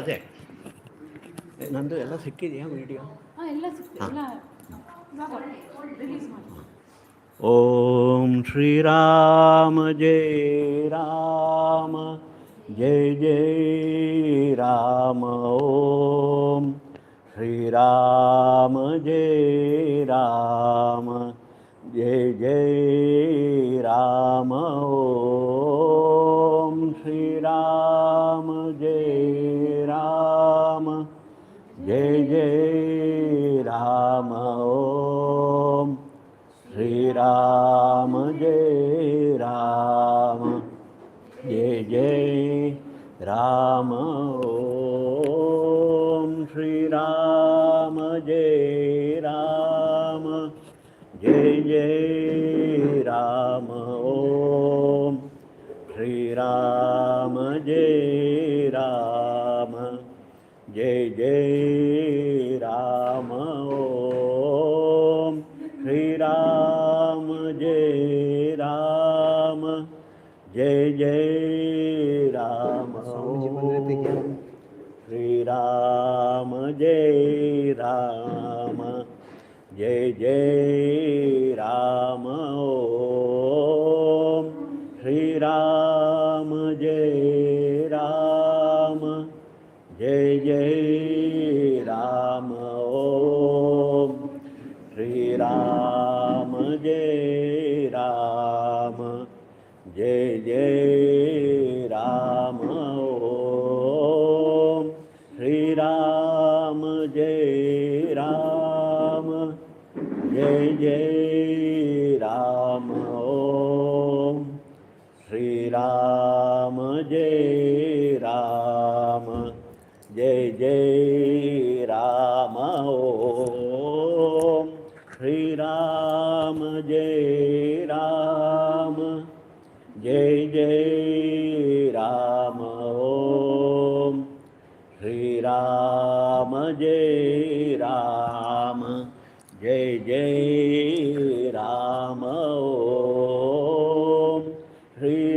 ಅದೇ ನಂದು ಎಲ್ಲ ಸಿಕ್ಕಿದೆಯಾ video? Om Shriram Jaya Rama Jaya Jaya Rama. Om Shriram Jaya Rama Jaya Jaya Rama. Om Shriram Jaya Rama Jaya Jaya Rama. Om Shriram Jaya Rama Jaya Jaya Rama. Om Shriram Jaya Rama Jaya Jaya Rama. Om Shriram Jaya Rama Jaya Jaya Rama. Om Shriram Jaya Rama Jaya Jaya Rama. Om Shriram Jaya Rama Jaya Jaya Rama. Om Shriram Jaya Rama Jaya Jaya Rama. Om Shriram Jaya Rama Jaya Jaya Rama. Om Shriram Jaya Rama Jaya Jaya Rama. Om Shriram Jaya Rama Jaya Jaya Rama. Om Shriram Jaya Rama Jaya Jaya Rama. Om Shriram Jaya Rama Jaya Jaya Rama. Om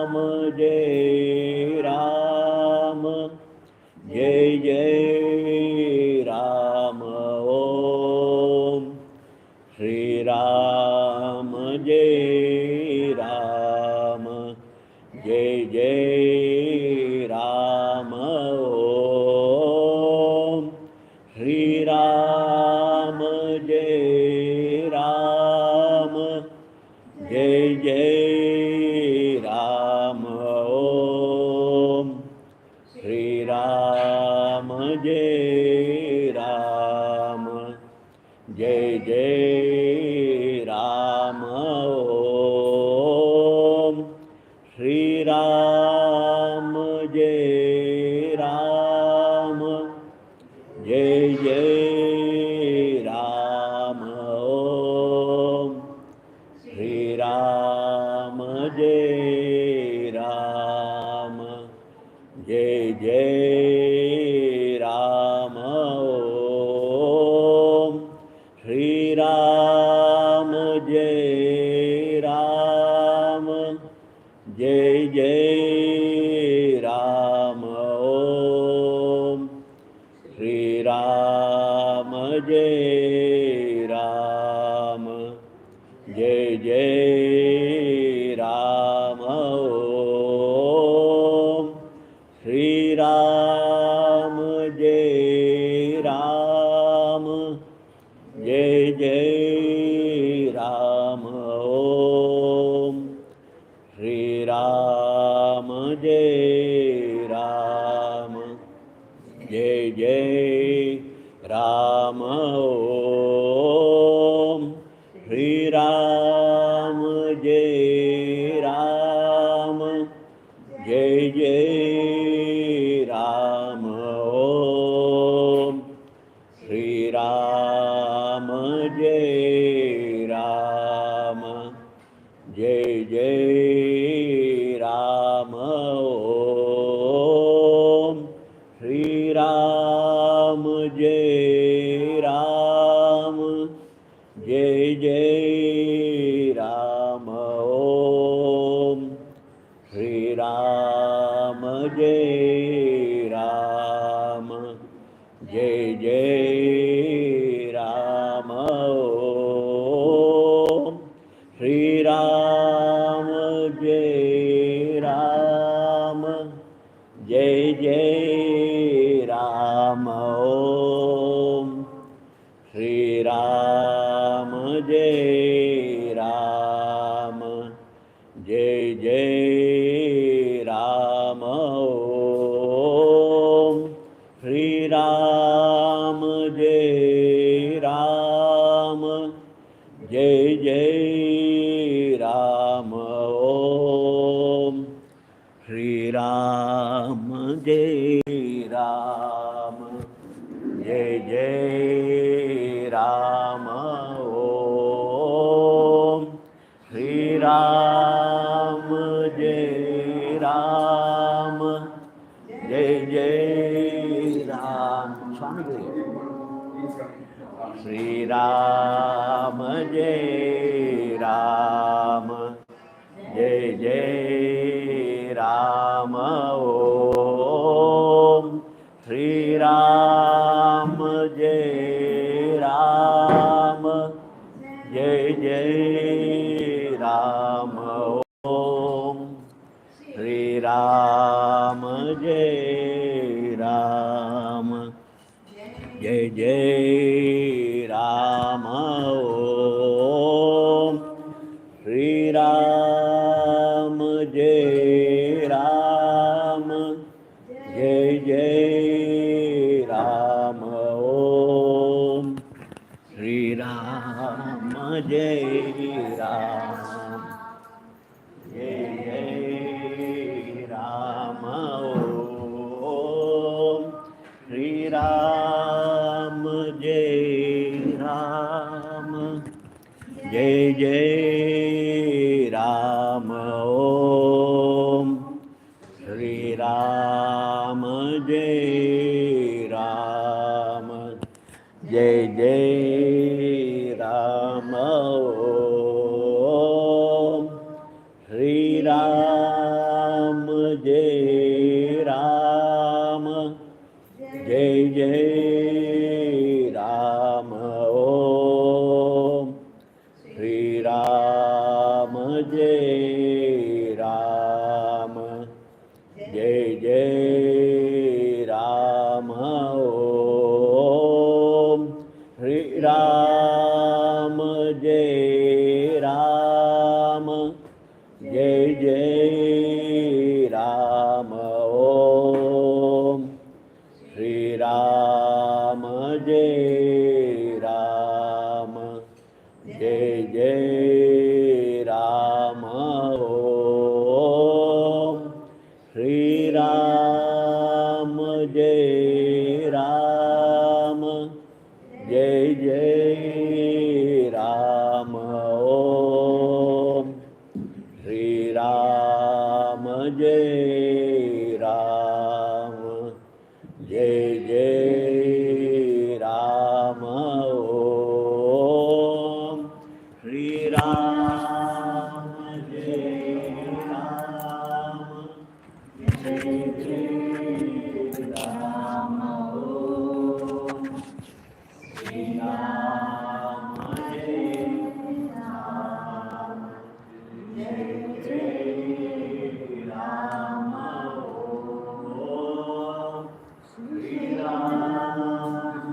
Ram, Jai Ram, Jai Jai Ram, Om Shri Ram, Jai Ram, Jai Jai Ram, Om Shri Ram, Jai Ram, Jai Jai Ram, Om Shri Ram, Jai Ram, Jai Jai Ram, Om Shri Ram, Jai Ram, Jai Jai Ram, Om Shri Ram, Jai Ram, Jai Jai Ram, Om Shri Ram, Jai Ram, Jai Jai Ram, Om Shri Ram, Jai Ram, Jai Jai Ram, Om Shri Ram, Jai Ram, Jai Jai Ram, Om Shri Ram, Jai Ram, Jai Jai Ram, Om Shri Ram, Jai Ram, Jai Jai Ram, Om Shri Ram, Jai Ram, Jai Jai Ram, Om Shri Ram, Jai Ram, Jai Jai Ram, Om Shri Ram, Jai Ram, Jai Jai Ram, Om Shri Ram, Jai Ram, Jai Jai Ram, Om Shri Ram, Jai Ram, Jai Jai Ram, Om Shri Ram, Jai Ram, Jai Jai Ram, Om Shri Ram, Jai Ram, Jai Jai Ram, Om Shri Ram, Jai Ram, Jai Jai Ram, Swami Shri Ram, Jai Ram, Jai Jai Ram, Om Shri Ram, Jai Ram, Jai Jai Ram, Om Shri Ram, Jai Ram, Jai Jai Ram, Om Shri Ram, Jai Ram, Jai Jai Ram, Om Shri Ram, Jai Ram, Jai Jai Ram, Om Shri Ram, Jai Ram, Jai Jai Ram, Om Shri Ram, Jai Ram, Jai Jai Ram, Om Shri Ram, Jai Ram, Jai Jai Ram, Om Shri Ram, Jai Ram, Jai Jai Ram, Om Shri Ram, Jai Ram, Jai Jai Ram, Om Shri Ram, Jai Ram, Jai Jai Ram, Om Shri Ram, Jai Ram, Jai Jai Ram, Om Shri Ram, Jai Ram, Jai Jai Ram, Om Shri Ram, Jai Ram, Jai Jai Ram,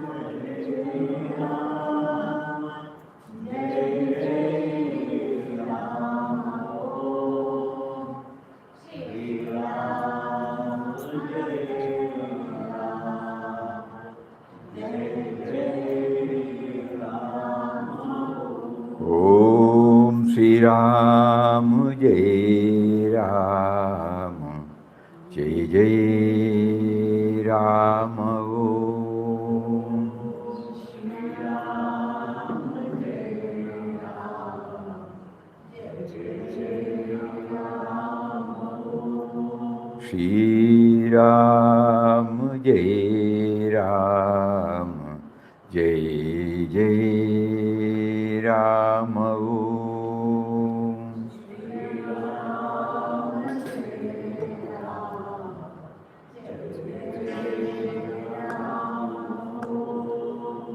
Om Shri Ram, Jai Ram, Jai Jai Ram, Om Shri Ram, Jai Ram, Jai Jai Ram, Om Shri Ram, Jai Ram, Jai Jai Ram, Om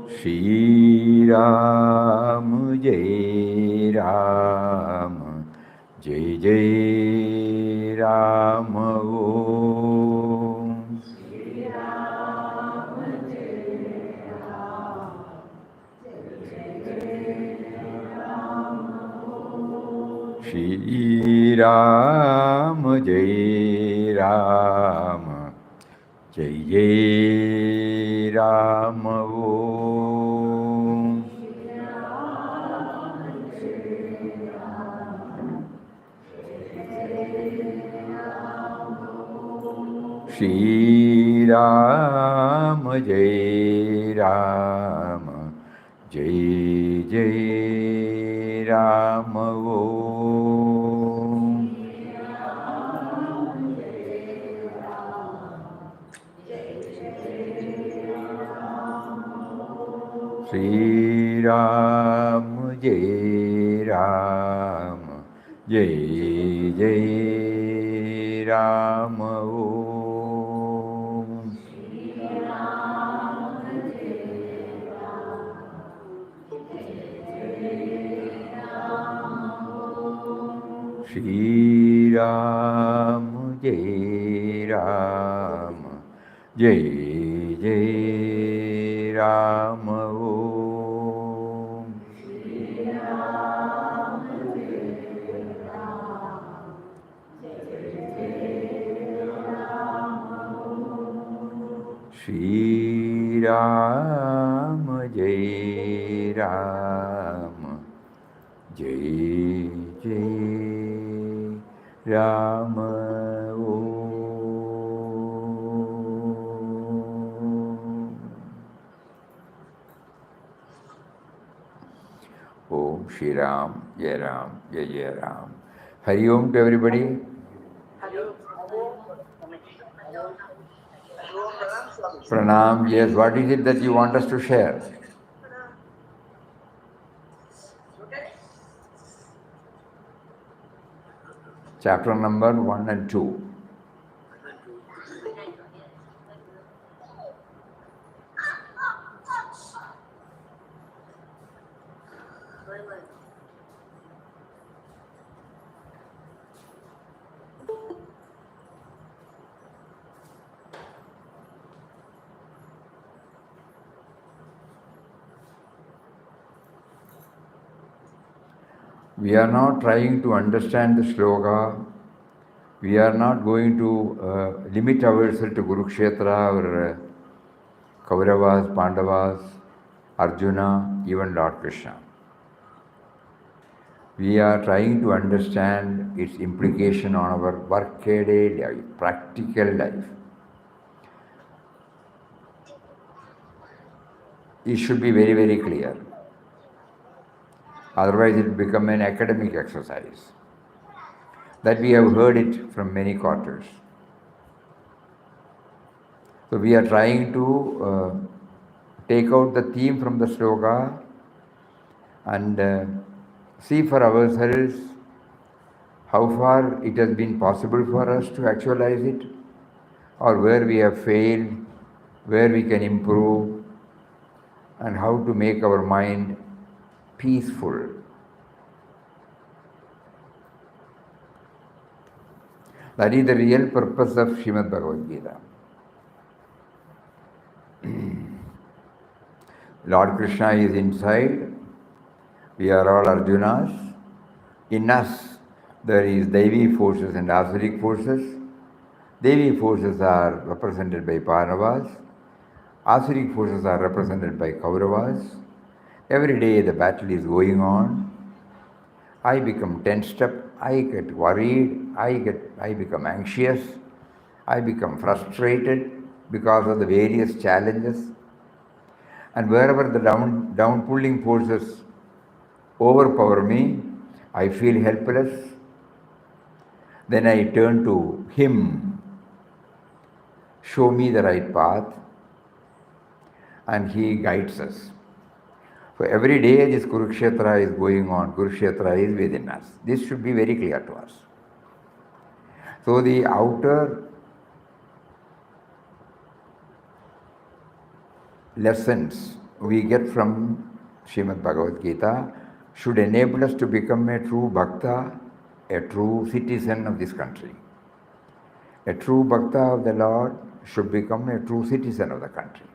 Shri Ram Jai Ram Jai Jai Ram Om Shri Ram Jai Ram Jai Jai Ram Om Shri Ram Jai Ram Jai Jai Ram Om Shri Ram Jai Ram Jai Jai Ram Om Shri Ram Jai Ram Jai Jai Ram Om Shri Ram Jai Ram Jai Jai Ram Om Shri Ram Jai Ram Jai Jai Ram Om Shri Ram Jai Ram Jai Jai Ram Om Shri Ram Jai Ram Jai Jai Ram. Hari Om to everybody. Pranam. Yes, what is it that you want us to share? Chapter number 1 and 2. We are not trying to understand the sloka. We are not going to limit ourselves to Kurukshetra or Kauravas, Pandavas, Arjuna, even Lord Krishna. We are trying to understand its implication on our workaday life, practical life. It should be very, very clear. Otherwise, it will become an academic exercise. That we have heard it from many quarters. So we are trying to take out the theme from the sloka and see for ourselves how far it has been possible for us to actualize it, or where we have failed, where we can improve, and how to make our mind peaceful. That is the real purpose of Srimad Bhagavad Gita. Lord Krishna is inside. We are all Arjunas. In us, there is Devi forces and Asuric forces. Devi forces are represented by Pandavas. Asuric forces are represented by Kauravas. Every day the battle is going on. I become tensed up. I get worried. I become anxious. I become frustrated because of the various challenges. And wherever the down pulling forces overpower me, I feel helpless. Then I turn to Him. Show me the right path. And He guides us. So every day this Kurukshetra is going on. Kurukshetra is within us. This should be very clear to us. So the outer lessons we get from Srimad Bhagavad Gita should enable us to become a true Bhakta, a true citizen of this country. A true Bhakta of the Lord should become a true citizen of the country.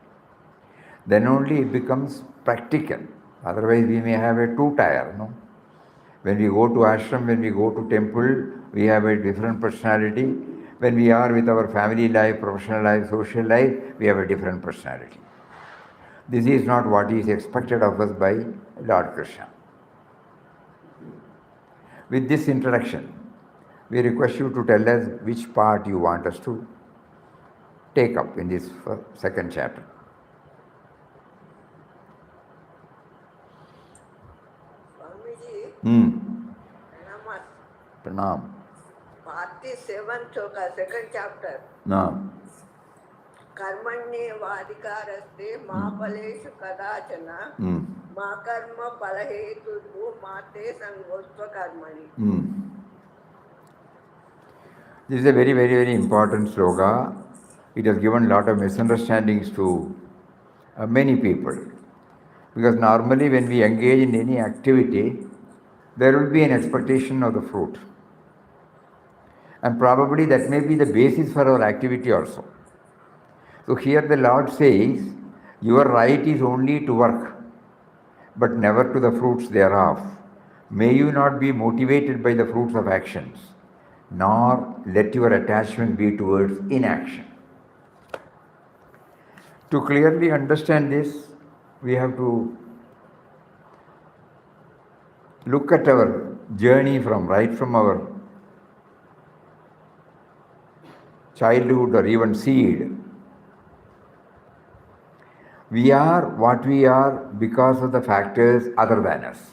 Then only it becomes practical. Otherwise we may have a two-tier, no? When we go to ashram, when we go to temple, we have a different personality. When we are with our family life, professional life, social life, we have a different personality. This is not what is expected of us by Lord Krishna. With this introduction, we request you to tell us which part you want us to take up in this second chapter. Swamiji, Pranam. 47th sloka, second chapter. No. Karmanye vadikaraste ma paleshu kadachana ma karma palahetu mate sangostva karmani. This is a very, very, very important sloka. It has given a lot of misunderstandings to many people. Because normally when we engage in any activity, there will be an expectation of the fruit. And probably that may be the basis for our activity also. So here the Lord says, your right is only to work, but never to the fruits thereof. May you not be motivated by the fruits of actions, nor let your attachment be towards inaction. To clearly understand this, we have to look at our journey right from our childhood or even seed. We are what we are because of the factors other than us.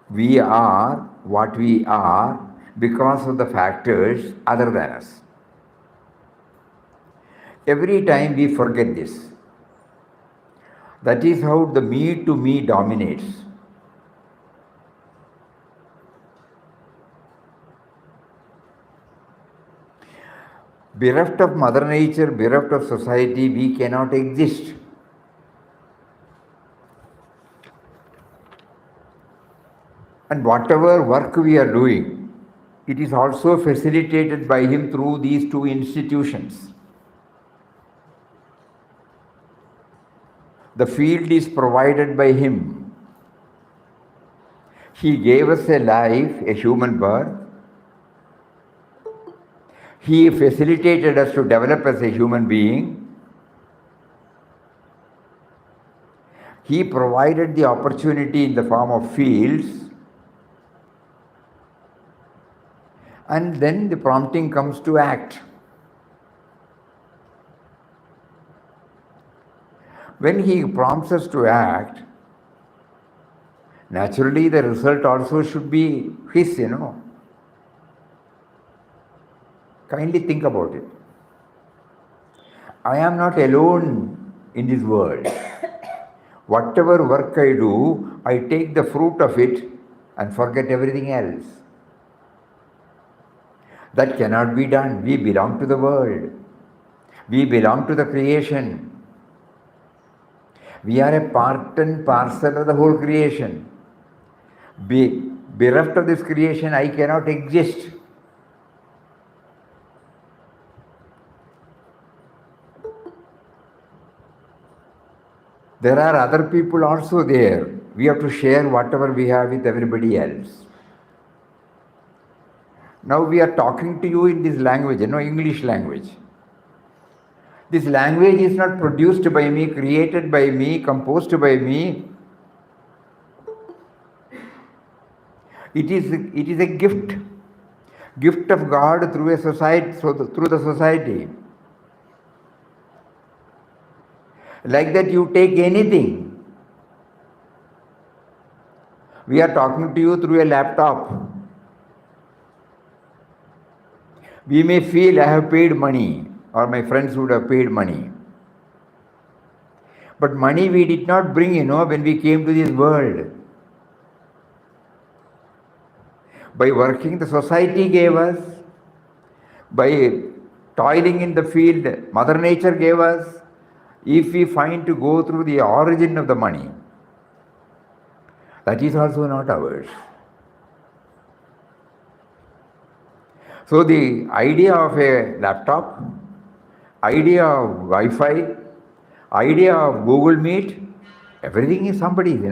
We are what we are because of the factors other than us. Every time we forget this. That is how the me to me dominates. Bereft of Mother Nature, bereft of society, we cannot exist. And whatever work we are doing, it is also facilitated by Him through these two institutions. The field is provided by Him. He gave us a life, a human birth. He facilitated us to develop as a human being. He provided the opportunity in the form of fields. And then the prompting comes to act. When He prompts us to act, naturally the result also should be His, Kindly think about it. I am not alone in this world. Whatever work I do, I take the fruit of it and forget everything else. That cannot be done. We belong to the world. We belong to the creation. We are a part and parcel of the whole creation. Bereft of this creation, I cannot exist. There are other people also there. We have to share whatever we have with everybody else. Now we are talking to you in this language, English language. This language is not produced by me, created by me, composed by me. It is a gift of God through a society, through the society. Like that, you take anything. We are talking to you through a laptop. We may feel I have paid money, or my friends would have paid money. But money we did not bring, when we came to this world. By working, the society gave us. By toiling in the field, Mother Nature gave us. If we find to go through the origin of the money, that is also not ours. So the idea of a laptop, idea of Wi-Fi, idea of Google Meet, everything is somebody's,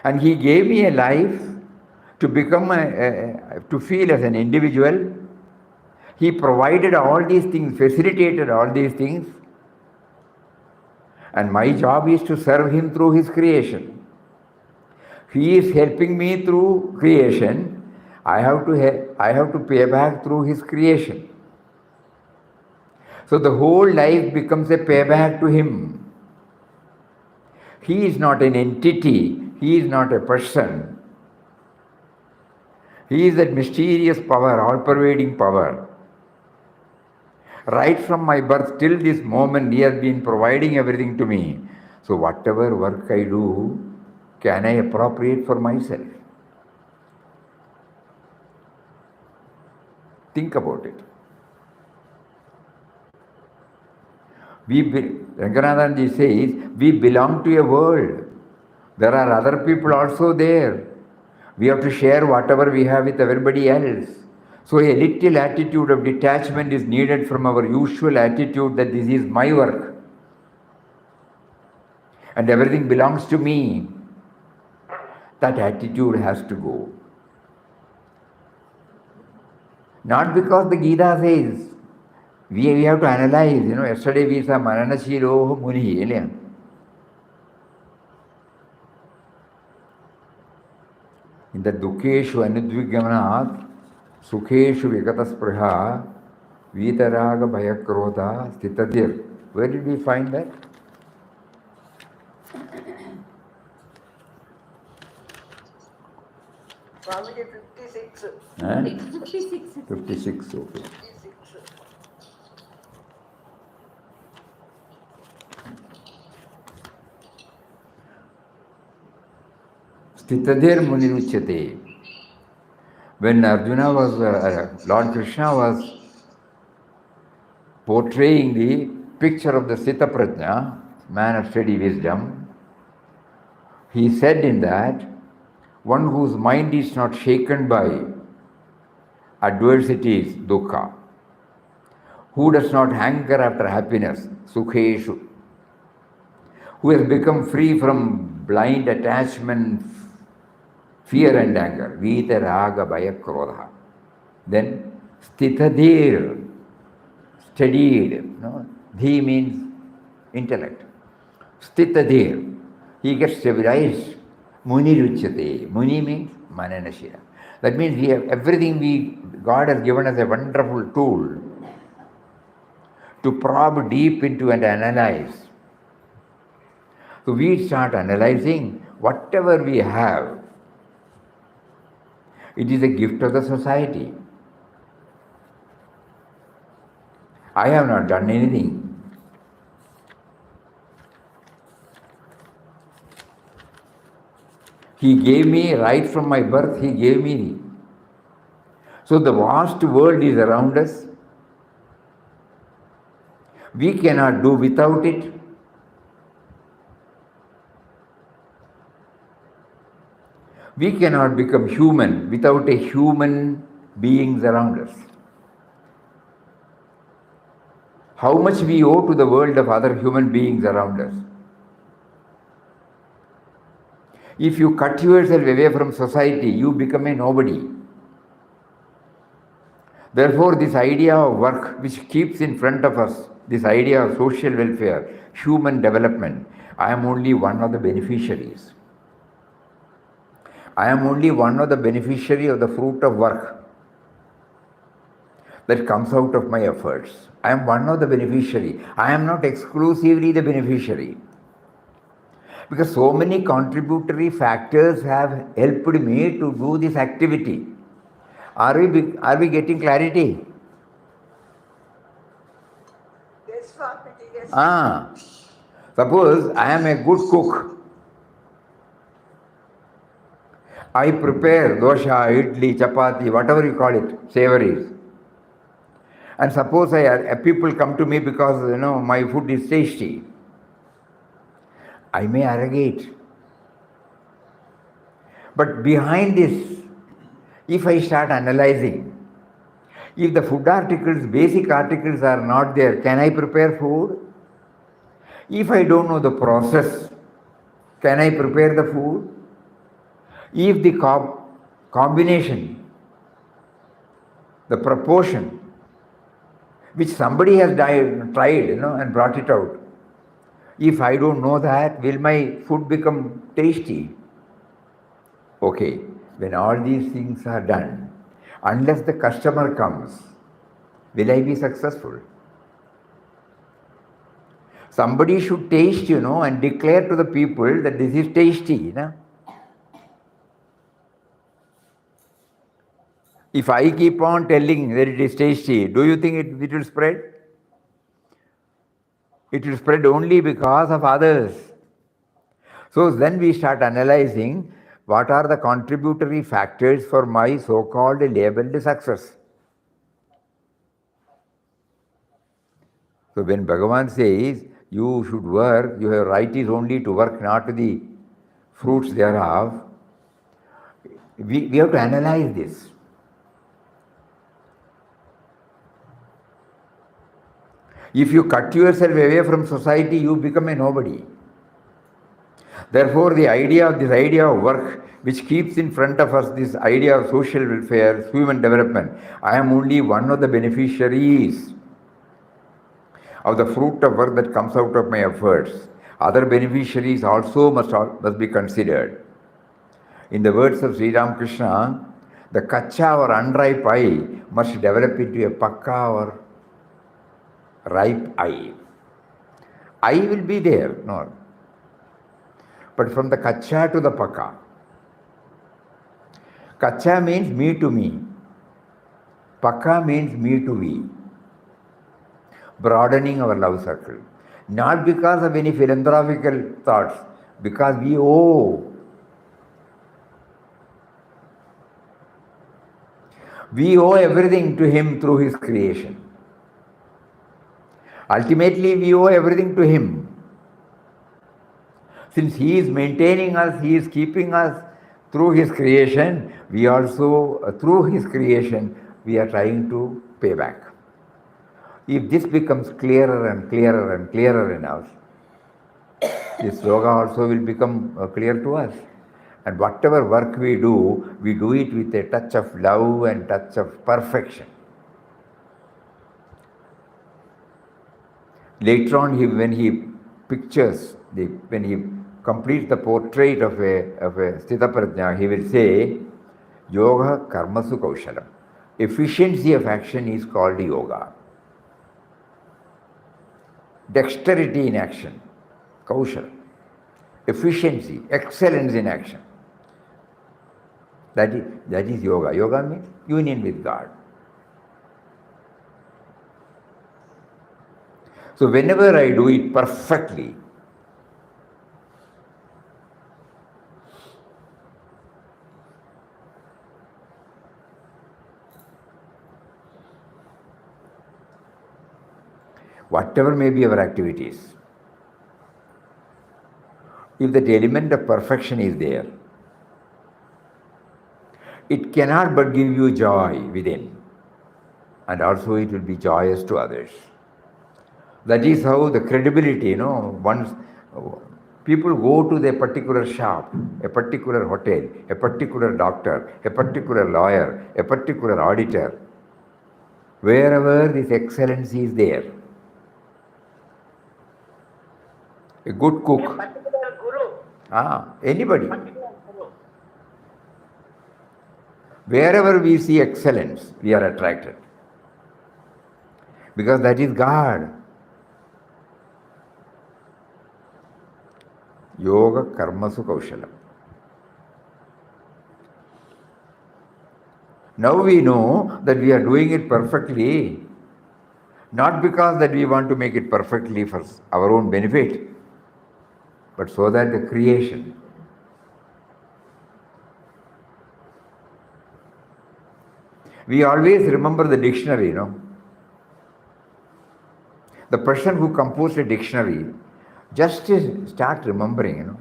And He gave me a life to become, to feel as an individual. He provided all these things, facilitated all these things. And my job is to serve Him through His creation. He is helping me through creation. I have to pay back through His creation. So the whole life becomes a payback to Him. He is not an entity. He is not a person. He is that mysterious power, all-pervading power. Right from my birth till this moment, He has been providing everything to me. So whatever work I do, can I appropriate for myself? Think about it. Ranganathanandaji says, we belong to a world. There are other people also there. We have to share whatever we have with everybody else. So a little attitude of detachment is needed from our usual attitude that this is my work and everything belongs to me. That attitude has to go. Not because the Gita says, we have to analyze, yesterday we saw Mananashiro Muni. In the Dukeshu Anudvigamanat, Sukheshu Vikataspriha, Vitaraga Bhayakroda, Stitadir. Where did we find that? Swamiji 56. 56, okay. 56. Stitadir Muniruchate. When Arjuna was, Lord Krishna was portraying the picture of the Sthita Prajna, man of steady wisdom, he said in that, one whose mind is not shaken by adversities, dukkha, who does not hanker after happiness, sukheshu, who has become free from blind attachment, fear and anger. Vita raga bhaya krodha. Then stitadhir, steadied. No? Dhi means intellect. Stitadhir, he gets stabilized. Muni ruchyate. Muni means mananashira. That means we have everything God has given us a wonderful tool to probe deep into and analyze. So we start analyzing whatever we have. It is a gift of the society. I have not done anything. He gave me right from my birth, He gave me. So the vast world is around us. We cannot do without it. We cannot become human without a human beings around us. How much we owe to the world of other human beings around us. If you cut yourself away from society, you become a nobody. Therefore, this idea of work which keeps in front of us, this idea of social welfare, human development, I am only one of the beneficiaries. I am only one of the beneficiary of the fruit of work that comes out of my efforts. I am one of the beneficiary. I am not exclusively the beneficiary. Because so many contributory factors have helped me to do this activity. Are we getting clarity? Yes, Swami, yes. Suppose I am a good cook. I prepare dosha, idli, chapati, whatever you call it, savories. And suppose people come to me because my food is tasty. I may arrogate. But behind this, if I start analyzing, if the food articles, basic articles are not there, can I prepare food? If I don't know the process, can I prepare the food? If the combination, the proportion, which somebody has tried, and brought it out, if I don't know that, will my food become tasty? Okay, when all these things are done, unless the customer comes, will I be successful? Somebody should taste, and declare to the people that this is tasty. If I keep on telling that it is tasty, do you think it will spread? It will spread only because of others. So then we start analyzing what are the contributory factors for my so-called labeled success. So when Bhagavan says, you should work, your right is only to work, not the fruits thereof, we have to analyze this. If you cut yourself away from society, you become a nobody. Therefore, this idea of work, which keeps in front of us this idea of social welfare, human development, I am only one of the beneficiaries of the fruit of work that comes out of my efforts. Other beneficiaries also must be considered. In the words of Sri Ramakrishna, the kacha or unripe eye must develop into a pakka or ripe eye. Eye will be there, no. But from the kacha to the pakka. Kacha means me to me. Pakka means me to we. Broadening our love circle. Not because of any philanthropical thoughts, because we owe. We owe everything to Him through His creation. Ultimately, we owe everything to Him. Since He is maintaining us, He is keeping us through His creation, we also, through His creation, we are trying to pay back. If this becomes clearer and clearer and clearer in us, This sloga also will become clear to us. And whatever work we do it with a touch of love and touch of perfection. Later on, when he pictures, when he completes the portrait of a Sthita Prajna, he will say, Yoga Karmasu Kaushalam. Efficiency of action is called yoga. Dexterity in action, Kaushalam. Efficiency, excellence in action. That is yoga. Yoga means union with God. So whenever I do it perfectly, whatever may be our activities, if that element of perfection is there, it cannot but give you joy within, and also it will be joyous to others. That is how the credibility, once people go to a particular shop, a particular hotel, a particular doctor, a particular lawyer, a particular auditor, wherever this excellence is there. A good cook. A particular guru. Anybody. Particular guru. Wherever we see excellence, we are attracted. Because that is God. Yoga Karmasu Kaushalam. Now we know that we are doing it perfectly, not because that we want to make it perfectly for our own benefit, but so that the creation, we always remember the dictionary, The person who composed a dictionary, just start remembering,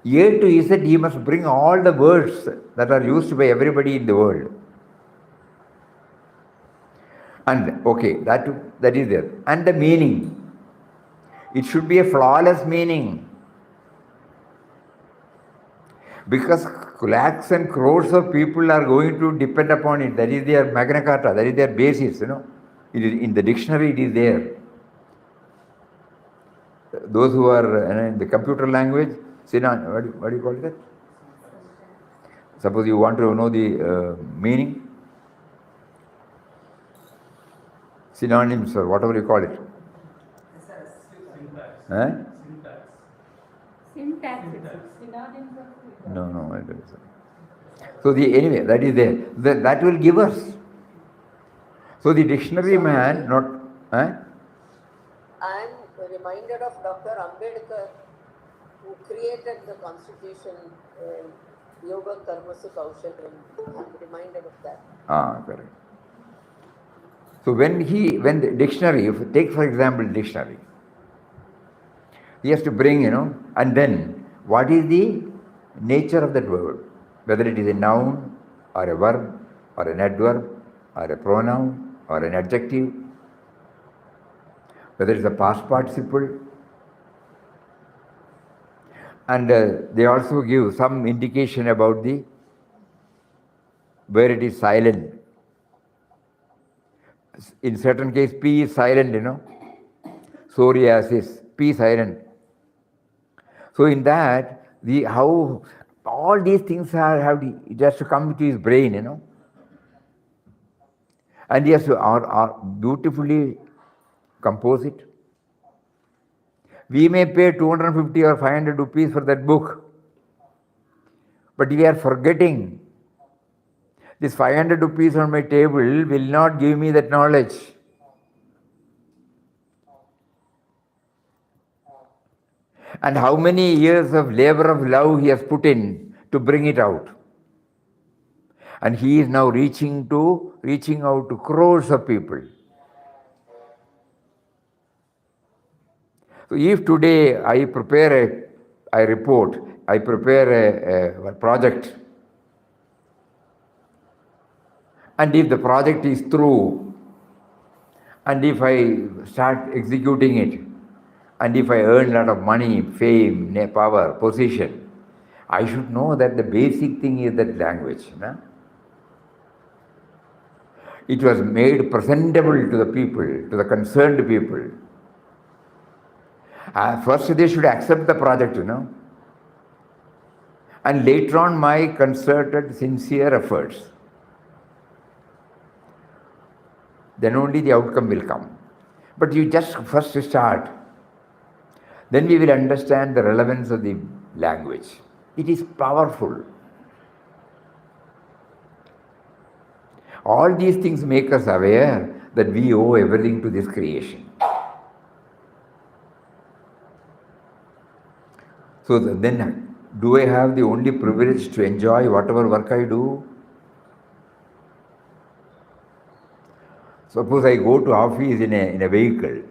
A to Z, he must bring all the words that are used by everybody in the world. And okay, that is there. And the meaning. It should be a flawless meaning. Because lakhs and crores of people are going to depend upon it. That is their Magna Carta, that is their basis, It is, in the dictionary it is there. Those who are in the computer language, what do you call that? Suppose you want to know the meaning, synonyms or whatever you call it. Syntax. Synonyms of No, I don't know. So anyway, that is there. That will give us. So the dictionary man, not. I am reminded of Dr. Ambedkar, who created the constitution, Yoga Karmasu Kaushalam. I am reminded of that. Correct. So when the dictionary, take for example dictionary, he has to bring, and then what is the nature of that word, whether it is a noun or a verb or an adverb or a pronoun or an adjective, whether it is a past participle, and they also give some indication about where it is silent. In certain case, P is silent, psoriasis, P silent. So in that, how all these things it has to come to his brain, and he has to beautifully compose it. We may pay 250 or 500 rupees for that book, but we are forgetting this 500 rupees on my table will not give me that knowledge. And how many years of labor of love he has put in to bring it out. And he is now reaching out to crores of people. So if today I prepare a project, and if the project is through, and if I start executing it, And if I earn a lot of money, fame, power, position, I should know that the basic thing is that language. No? It was made presentable to the people, to the concerned people. First they should accept the project, and later on my concerted, sincere efforts. Then only the outcome will come. But you just first start. Then we will understand the relevance of the language. It is powerful. All these things make us aware that we owe everything to this creation. So then, do I have the only privilege to enjoy whatever work I do? Suppose I go to office in a vehicle,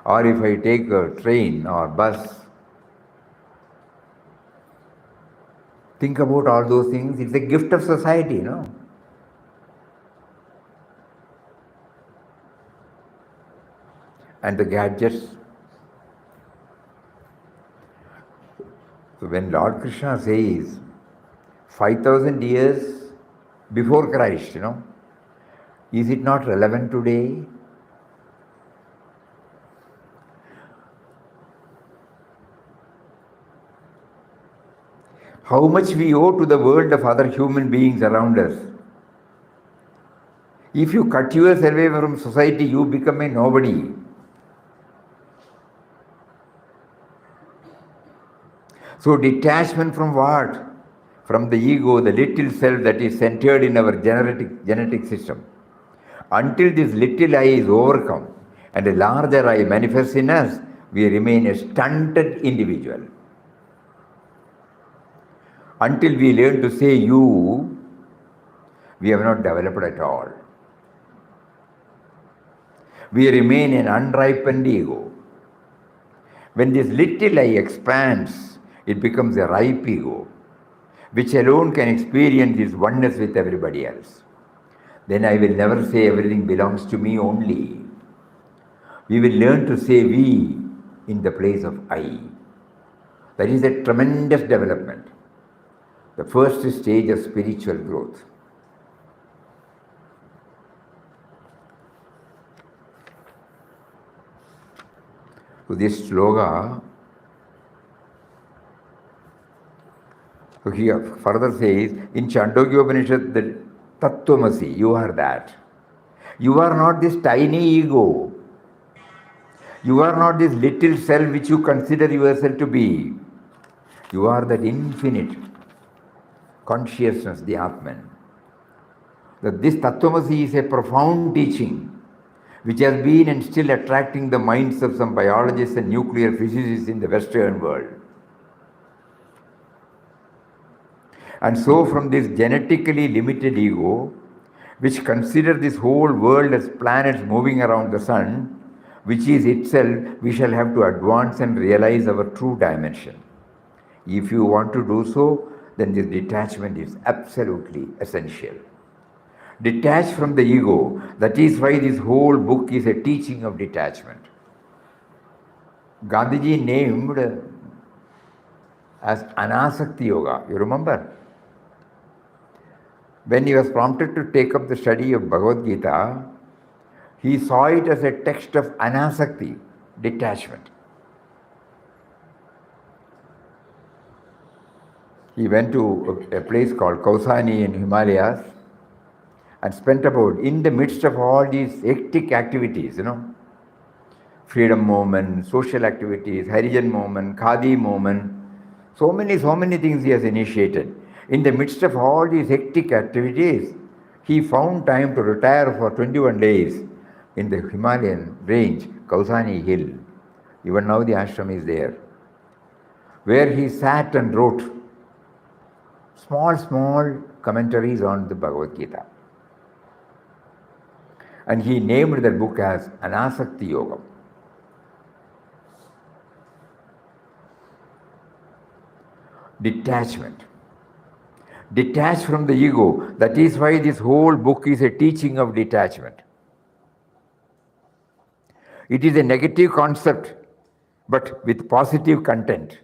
or if I take a train or bus. Think about all those things. It's a gift of society, And the gadgets. So when Lord Krishna says 5,000 years before Christ, is it not relevant today? How much we owe to the world of other human beings around us. If you cut yourself away from society, you become a nobody. So detachment from what? From the ego, the little self that is centered in our genetic system. Until this little I is overcome and a larger I manifests in us, we remain a stunted individual. Until we learn to say you, we have not developed at all. We remain an unripened ego. When this little I expands, it becomes a ripe ego, which alone can experience this oneness with everybody else. Then I will never say everything belongs to me only. We will learn to say we in the place of I. That is a tremendous development. The first stage of spiritual growth. So this sloga, so he further says, in Chandogya Upanishad, the Tattvamasi, you are that. You are not this tiny ego. You are not this little self which you consider yourself to be. You are that infinite consciousness, the Atman. That this Tattvamasi is a profound teaching which has been and still attracting the minds of some biologists and nuclear physicists in the Western world. And so from this genetically limited ego, which considers this whole world as planets moving around the sun, which is itself, we shall have to advance and realize our true dimension. If you want to do so, then this detachment is absolutely essential. Detach from the ego. That is why this whole book is a teaching of detachment. Gandhiji named as Anasakti Yoga. You remember? When he was prompted to take up the study of Bhagavad Gita, he saw it as a text of Anasakti, detachment. He went to a place called Kausani in Himalayas and spent about, in the midst of all these hectic activities, freedom movement, social activities, Harijan movement, Khadi movement, so many things he has initiated. In the midst of all these hectic activities, he found time to retire for 21 days in the Himalayan range, Kausani Hill. Even now the ashram is there, where he sat and wrote small commentaries on the Bhagavad Gita. And he named that book as Anasakti Yoga. Detachment. Detach from the ego. That is why this whole book is a teaching of detachment. It is a negative concept, but with positive content.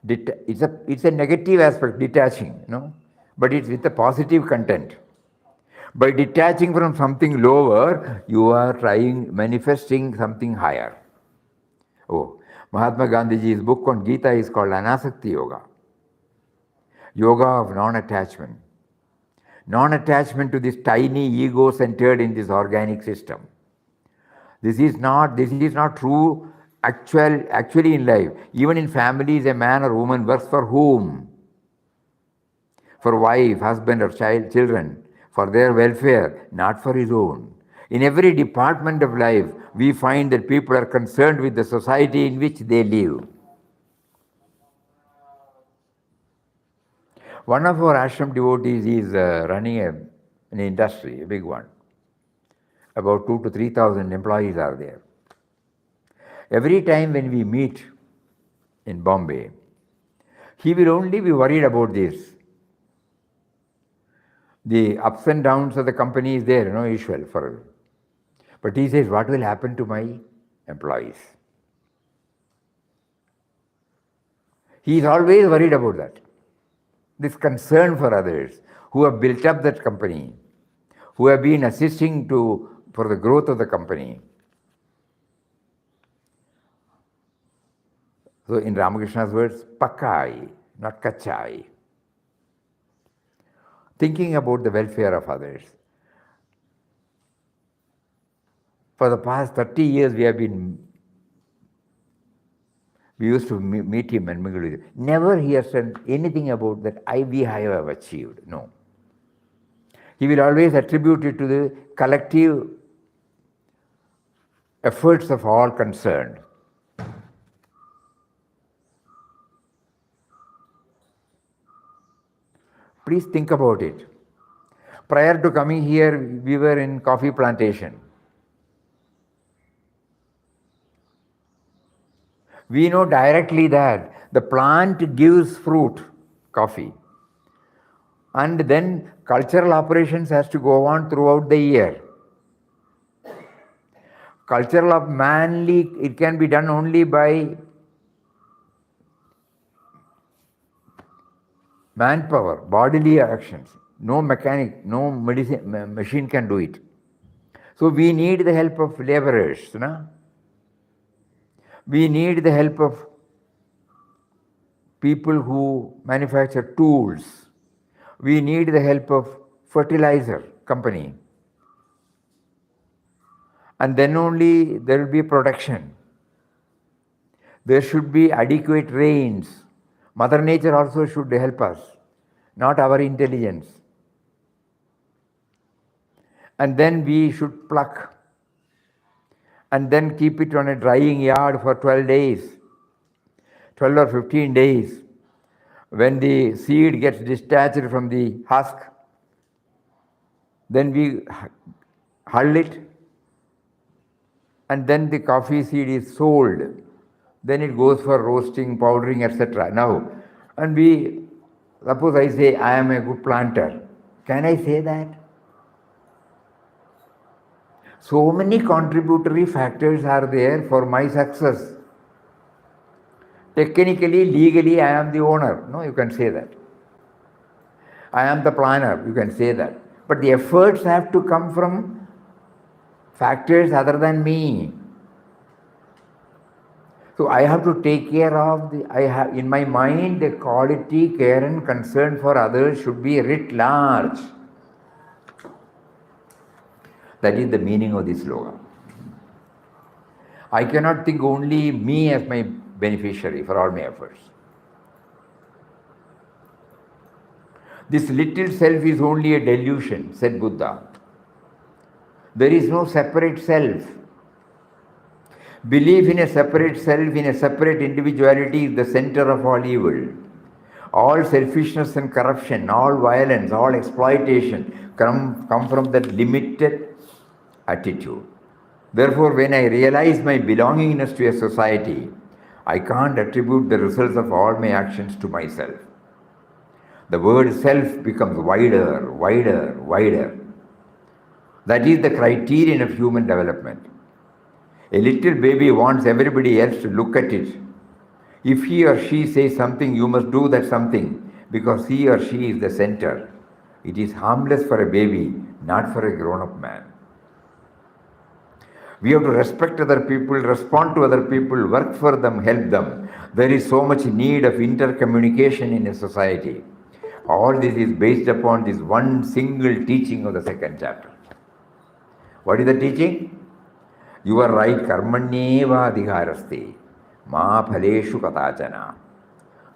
It's a negative aspect, detaching, but it's with a positive content. By detaching from something lower, you are manifesting something higher. Oh, Mahatma Gandhiji's book on Gita is called Anasakti Yoga. Yoga of non-attachment. Non-attachment to this tiny ego centered in this organic system. This is not true actually in life. Even in families, a man or woman works for whom? For wife, husband or children, for their welfare, not for his own. In every department of life, we find that people are concerned with the society in which they live. One of our ashram devotees is running an industry, a big one. About 2,000 to 3,000 employees are there. Every time when we meet in Bombay, he will only be worried about this. The ups and downs of the company is there, usual for us. But he says, what will happen to my employees? He is always worried about that. This concern for others who have built up that company, who have been assisting for the growth of the company. So in Ramakrishna's words, pakai, not kachai. Thinking about the welfare of others. For the past 30 years we used to meet him and mingle with him. Never he has said anything about that we have achieved. No. He will always attribute it to the collective efforts of all concerned. Please think about it. Prior to coming here, we were in coffee plantation. We know directly that the plant gives fruit, coffee. And then cultural operations has to go on throughout the year. It can be done only by manpower, bodily actions. No mechanic, no machine can do it. So we need the help of laborers. We need the help of people who manufacture tools. We need the help of fertilizer company. And then only there will be production. There should be adequate rains. Mother Nature also should help us, not our intelligence. And then we should pluck and then keep it on a drying yard for 12 days, 12 or 15 days. When the seed gets detached from the husk, then we hull it, and then the coffee seed is sold. Then it goes for roasting, powdering, etc. Now, and suppose I say I am a good planter. Can I say that? So many contributory factors are there for my success. Technically, legally, I am the owner. No, you can say that. I am the planner. You can say that. But the efforts have to come from factors other than me. So I have to take care of in my mind, the quality, care and concern for others should be writ large. That is the meaning of this slogan. I cannot think only me as my beneficiary for all my efforts. This little self is only a delusion, said Buddha. There is no separate self. Belief in a separate self, in a separate individuality is the center of all evil. All selfishness and corruption, all violence, all exploitation come from that limited attitude. Therefore, when I realize my belongingness to a society, I can't attribute the results of all my actions to myself. The word self becomes wider, wider, wider. That is the criterion of human development. A little baby wants everybody else to look at it. If he or she says something, you must do that something because he or she is the center. It is harmless for a baby, not for a grown-up man. We have to respect other people, respond to other people, work for them, help them. There is so much need of intercommunication in a society. All this is based upon this one single teaching of the second chapter. What is the teaching? You are right, karmanyeva adhikaraste, ma phaleshu katachana,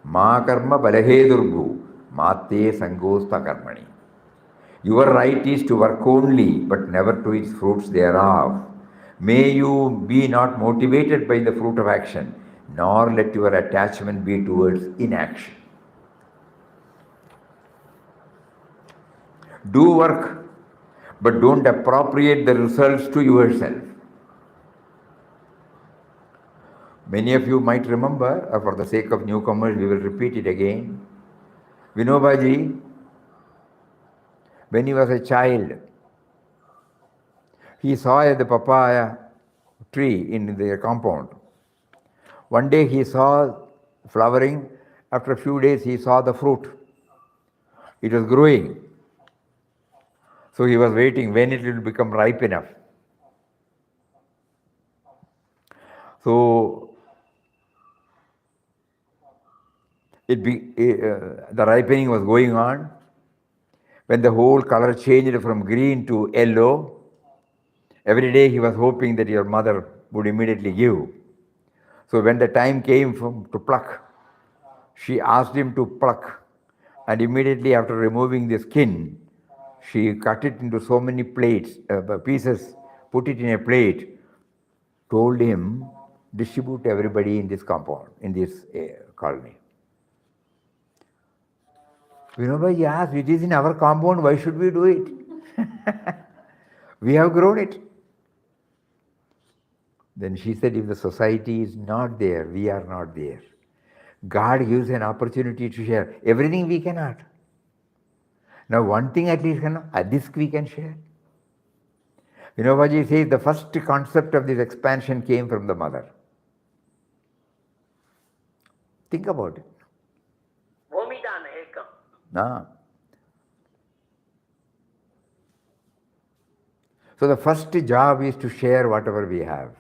ma karma balahedurgu, mate sangosta karmani. Your right is to work only, but never to its fruits thereof. May you be not motivated by the fruit of action, nor let your attachment be towards inaction. Do work, but don't appropriate the results to yourself. Many of you might remember, or for the sake of newcomers, we will repeat it again. Vinobaji, when he was a child, he saw the papaya tree in their compound. One day he saw flowering. After a few days he saw the fruit. It was growing. So he was waiting when it will become ripe enough. So the ripening was going on. When the whole color changed from green to yellow, every day he was hoping that your mother would immediately give. So when the time came to pluck, she asked him to pluck, and immediately after removing the skin, she cut it into so many pieces, put it in a plate, told him, distribute everybody in this compound, in this colony. Vinobaji asked, it is in our compound, why should we do it? We have grown it. Then she said, if the society is not there, we are not there. God gives an opportunity to share. Everything we cannot. Now one thing at least this we can share. Vinobaji says the first concept of this expansion came from the mother. Think about it. No. So the first job is to share whatever we have,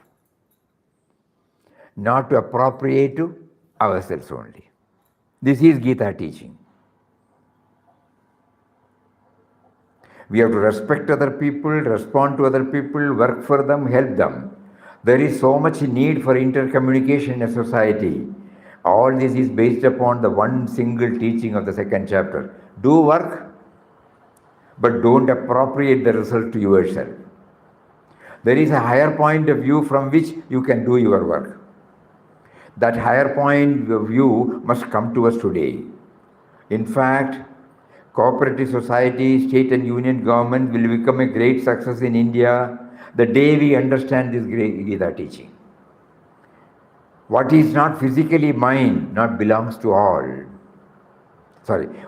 not to appropriate to ourselves only. This is Gita teaching. We have to respect other people, respond to other people, work for them, help them. There is so much need for intercommunication in a society. All this is based upon the one single teaching of the second chapter. Do work, but don't appropriate the result to yourself. There is a higher point of view from which you can do your work. That higher point of view must come to us today. In fact, cooperative society, state and union government will become a great success in India the day we understand this great Gita teaching. What is not physically mine not belongs to all.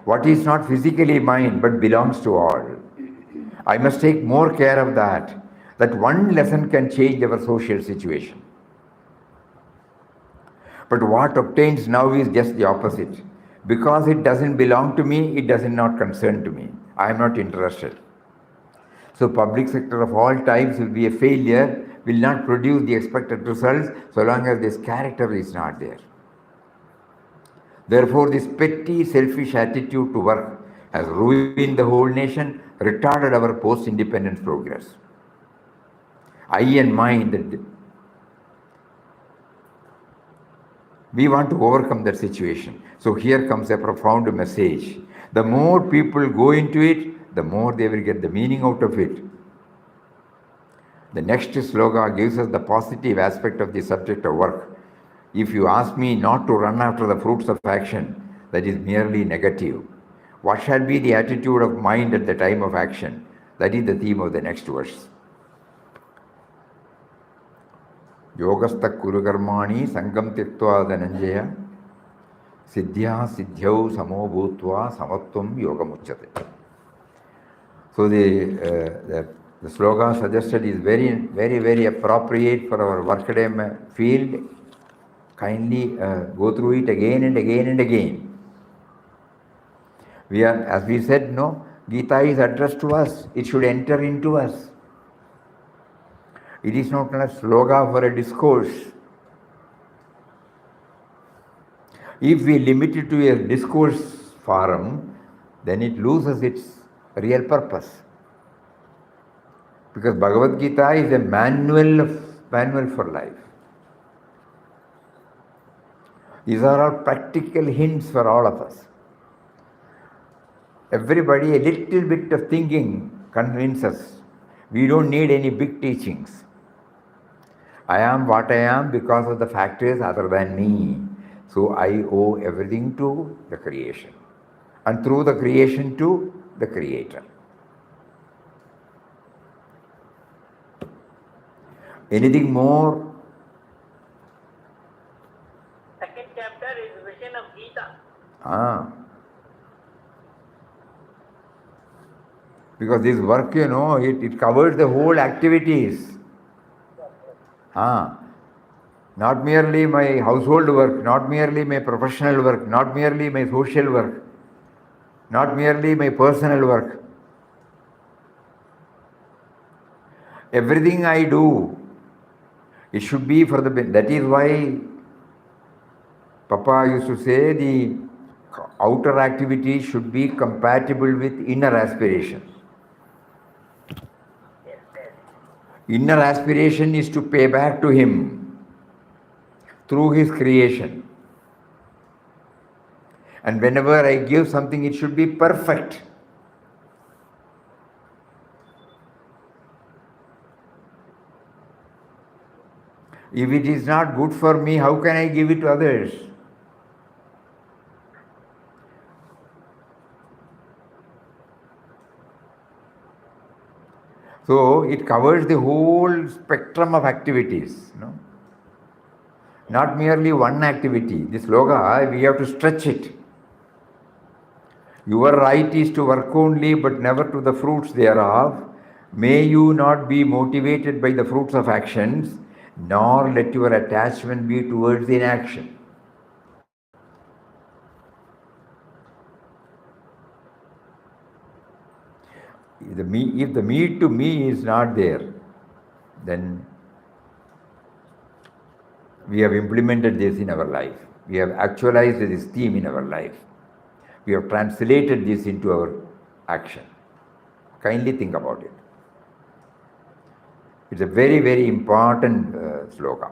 What is not physically mine but belongs to all. I must take more care of that. That one lesson can change our social situation. But what obtains now is just the opposite. Because it doesn't belong to me, it does not concern to me. I am not interested. So public sector of all types will be a failure, will not produce the expected results so long as this character is not there. Therefore, this petty, selfish attitude to work has ruined the whole nation, retarded our post-independence progress. I and mine, we want to overcome that situation. So here comes a profound message. The more people go into it, the more they will get the meaning out of it. The next sloka gives us the positive aspect of the subject of work. If you ask me not to run after the fruits of action, that is merely negative. What shall be the attitude of mind at the time of action? That is the theme of the next verse. Yogastha kurukarmani sangam tiktva dhananjaya siddhya siddhyau samo bhutva samatvam yogamuchyate. So the The slogan suggested is very, very, very appropriate for our workaday field. Kindly go through it again and again and again. We are, as we said, no, Gita is addressed to us. It should enter into us. It is not a slogan for a discourse. If we limit it to a discourse forum, then it loses its real purpose. Because Bhagavad Gita is a manual for life. These are all practical hints for all of us. Everybody, a little bit of thinking convinces. We don't need any big teachings. I am what I am because of the factors other than me. So I owe everything to the creation. And through the creation to the Creator. Anything more? Second chapter is vision of Gita. Because this work, it covers the whole activities. Not merely my household work, not merely my professional work, not merely my social work, not merely my personal work. Everything I do, it should be for the benefit. That is why Papa used to say the outer activity should be compatible with inner aspiration. Inner aspiration is to pay back to him through his creation. And whenever I give something, it should be perfect. If it is not good for me, how can I give it to others? So it covers the whole spectrum of activities. Not merely one activity. This sloga, we have to stretch it. Your right is to work only, but never to the fruits thereof. May you not be motivated by the fruits of actions, nor let your attachment be towards inaction. If the me to me is not there, then we have implemented this in our life. We have actualized this theme in our life. We have translated this into our action. Kindly think about it. It's a very, very important sloka.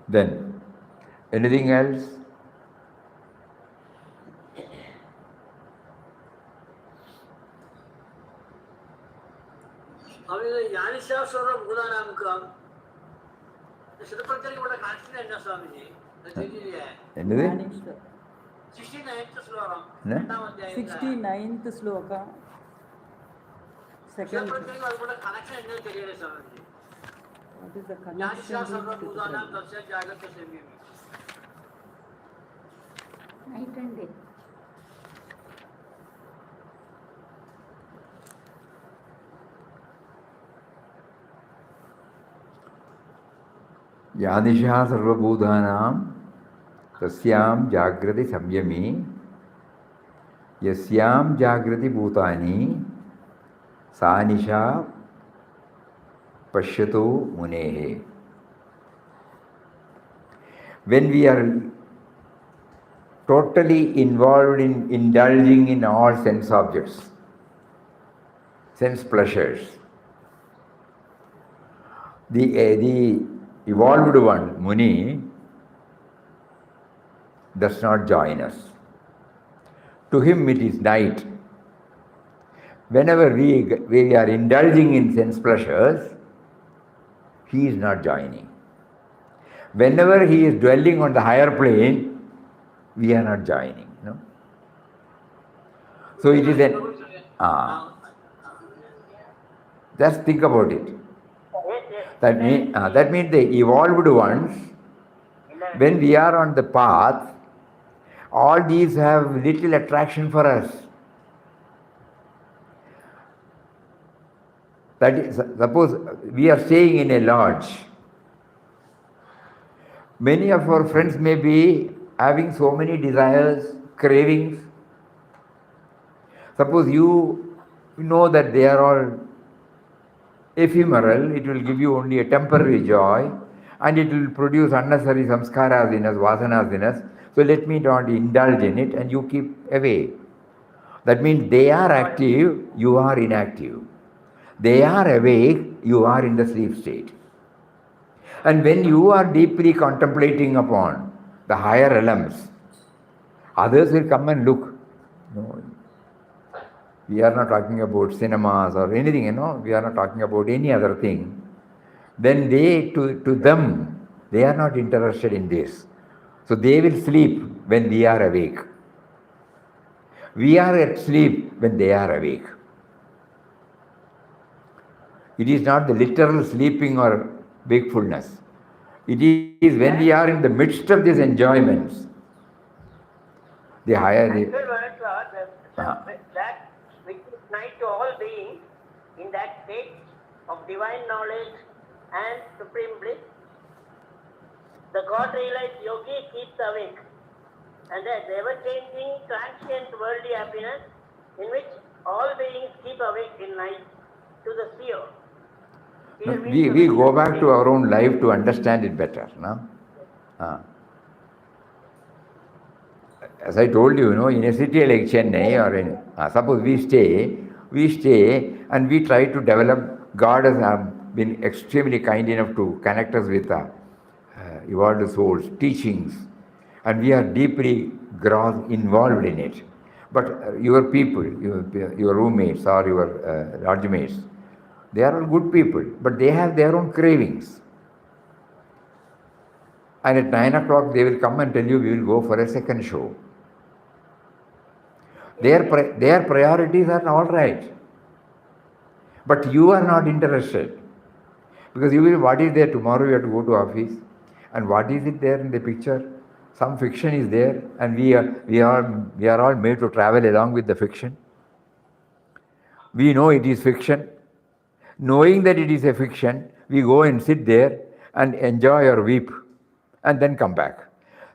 Then, anything else? English. 69th sloka. Second. What is the connection? Night and day. यानिशा सर्वभूतानां तस्यां जागृति संयमी यस्यां जागृति भूतानि सा निशा पश्यतो मुनेः. When we are totally involved in indulging in all sense objects, sense pleasures, the evolved one, Muni, does not join us. To him it is night. Whenever we are indulging in sense pleasures, he is not joining. Whenever he is dwelling on the higher plane, we are not joining. No? So it is just think about it. That means the evolved ones When we are on the path, all these have little attraction for us. That is, suppose we are staying in a lodge. Many of our friends may be having so many desires, cravings. Suppose you know that they are all ephemeral, it will give you only a temporary joy, and it will produce unnecessary samskaras in us, vasanas in us. So let me not indulge in it, and you keep away. That means they are active, you are inactive. They are awake, you are in the sleep state. And when you are deeply contemplating upon the higher realms, others will come and look. No, we are not talking about cinemas or anything, we are not talking about any other thing. Then to them, they are not interested in this. So they will sleep when we are awake. We are at sleep when they are awake. It is not the literal sleeping or wakefulness. It is when we are in the midst of these enjoyments. The higher the... That which is night to all beings in that state of divine knowledge and supreme bliss, the God realized yogi keeps awake, and that ever-changing transient worldly happiness in which all beings keep awake in night to the sphere. We go back to our own life to understand it better. No? As I told you, in a city like Chennai or in, suppose we stay and we try to develop. God has been extremely kind enough to connect us with evolved souls, teachings, and we are deeply involved in it. But your people, your roommates or your lodge mates, they are all good people, but they have their own cravings. And at 9 o'clock they will come and tell you, we will go for a second show. Their priorities are all right. But you are not interested. Because what is there tomorrow? You have to go to office. And what is it there in the picture? Some fiction is there, and we are all made to travel along with the fiction. We know it is fiction. Knowing that it is a fiction, we go and sit there and enjoy or weep and then come back.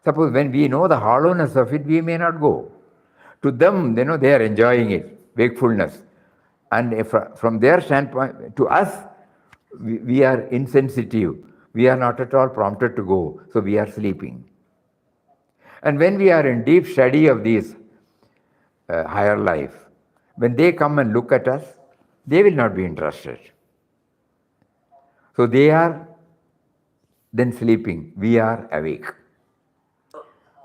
Suppose when we know the hollowness of it, we may not go. To them, they are enjoying it, wakefulness. And if, from their standpoint, to us, we are insensitive. We are not at all prompted to go, so we are sleeping. And when we are in deep study of this higher life, when they come and look at us, they will not be interested. So they are then sleeping, we are awake.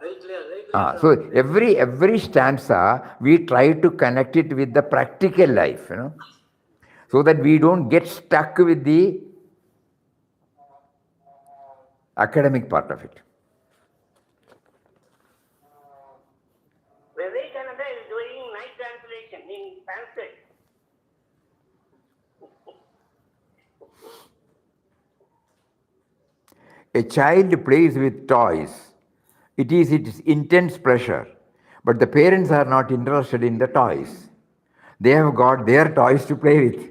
Very clear. So every stanza, we try to connect it with the practical life, so that we don't get stuck with the academic part of it. Vivekananda is doing night translation in Sanskrit. A child plays with toys. It is its intense pleasure. But the parents are not interested in the toys. They have got their toys to play with.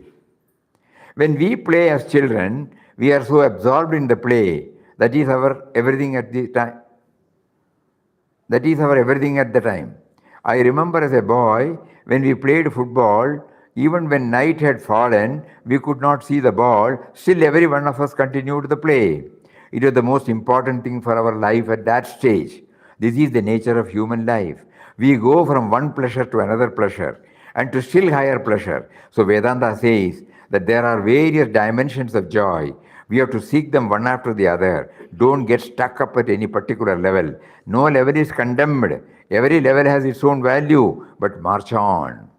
When we play as children, we are so absorbed in the play. That is our everything at the time. That is our everything at the time. I remember as a boy, when we played football, even when night had fallen, we could not see the ball. Still, every one of us continued the play. It was the most important thing for our life at that stage. This is the nature of human life. We go from one pleasure to another pleasure and to still higher pleasure. So Vedanta says that there are various dimensions of joy. We have to seek them one after the other. Don't get stuck up at any particular level. No level is condemned. Every level has its own value, but march on.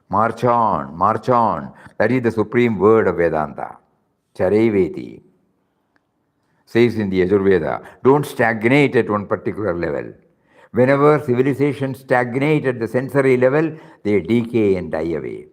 March on, march on. That is the supreme word of Vedanta. Chareveti. Says in the Yajurveda, don't stagnate at one particular level. Whenever civilizations stagnate at the sensory level, they decay and die away.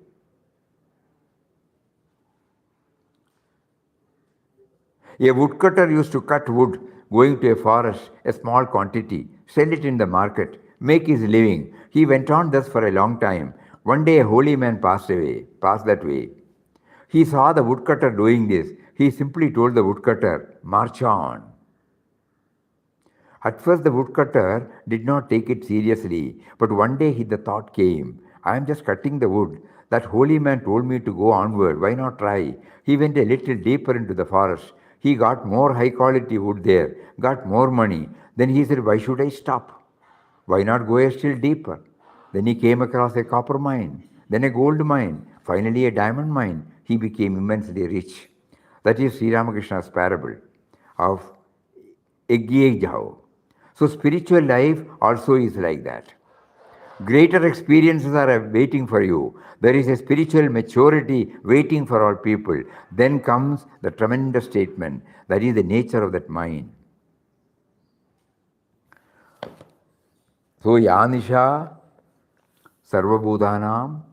A woodcutter used to cut wood, going to a forest, a small quantity, sell it in the market, make his living. He went on thus for a long time. One day a holy man passed that way. He saw the woodcutter doing this. He simply told the woodcutter, march on. At first the woodcutter did not take it seriously, but one day the thought came, I am just cutting the wood. That holy man told me to go onward, why not try? He went a little deeper into the forest. He got more high quality wood there, got more money. Then he said, why should I stop? Why not go a still deeper? Then he came across a copper mine, then a gold mine, finally a diamond mine. He became immensely rich. That is Sri Ramakrishna's parable of Egyejao. So spiritual life also is like that. Greater experiences are waiting for you. There is a spiritual maturity waiting for all people. Then comes the tremendous statement. That is the nature of that mind. So Yanisha Sarvabhudanam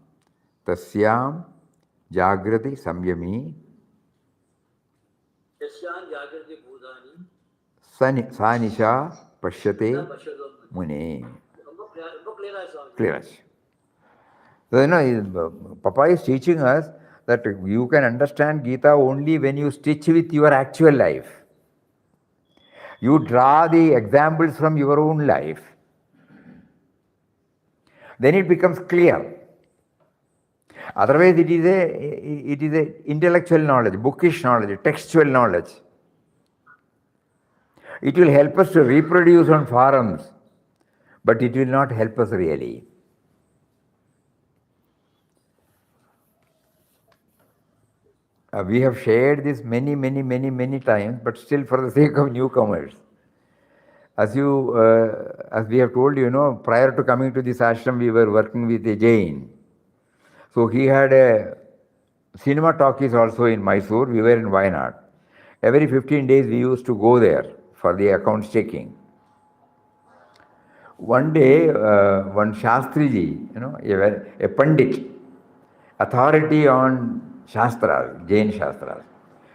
Tasyam Jagrati Samyami Sanisha Pashyate Mune. Clear. So, Papa is teaching us that you can understand Gita only when you stitch with your actual life. You draw the examples from your own life. Then it becomes clear. Otherwise, it is a intellectual knowledge, bookish knowledge, textual knowledge. It will help us to reproduce on forums, but it will not help us really. We have shared this many times, but still for the sake of newcomers. As we have told you, prior to coming to this ashram, we were working with a Jain. So he had a cinema talkies also in Mysore. We were in Wayanad. Every 15 days we used to go there for the accounts checking. One day, one Shastriji, a Pandit, authority on Shastras, Jain Shastras,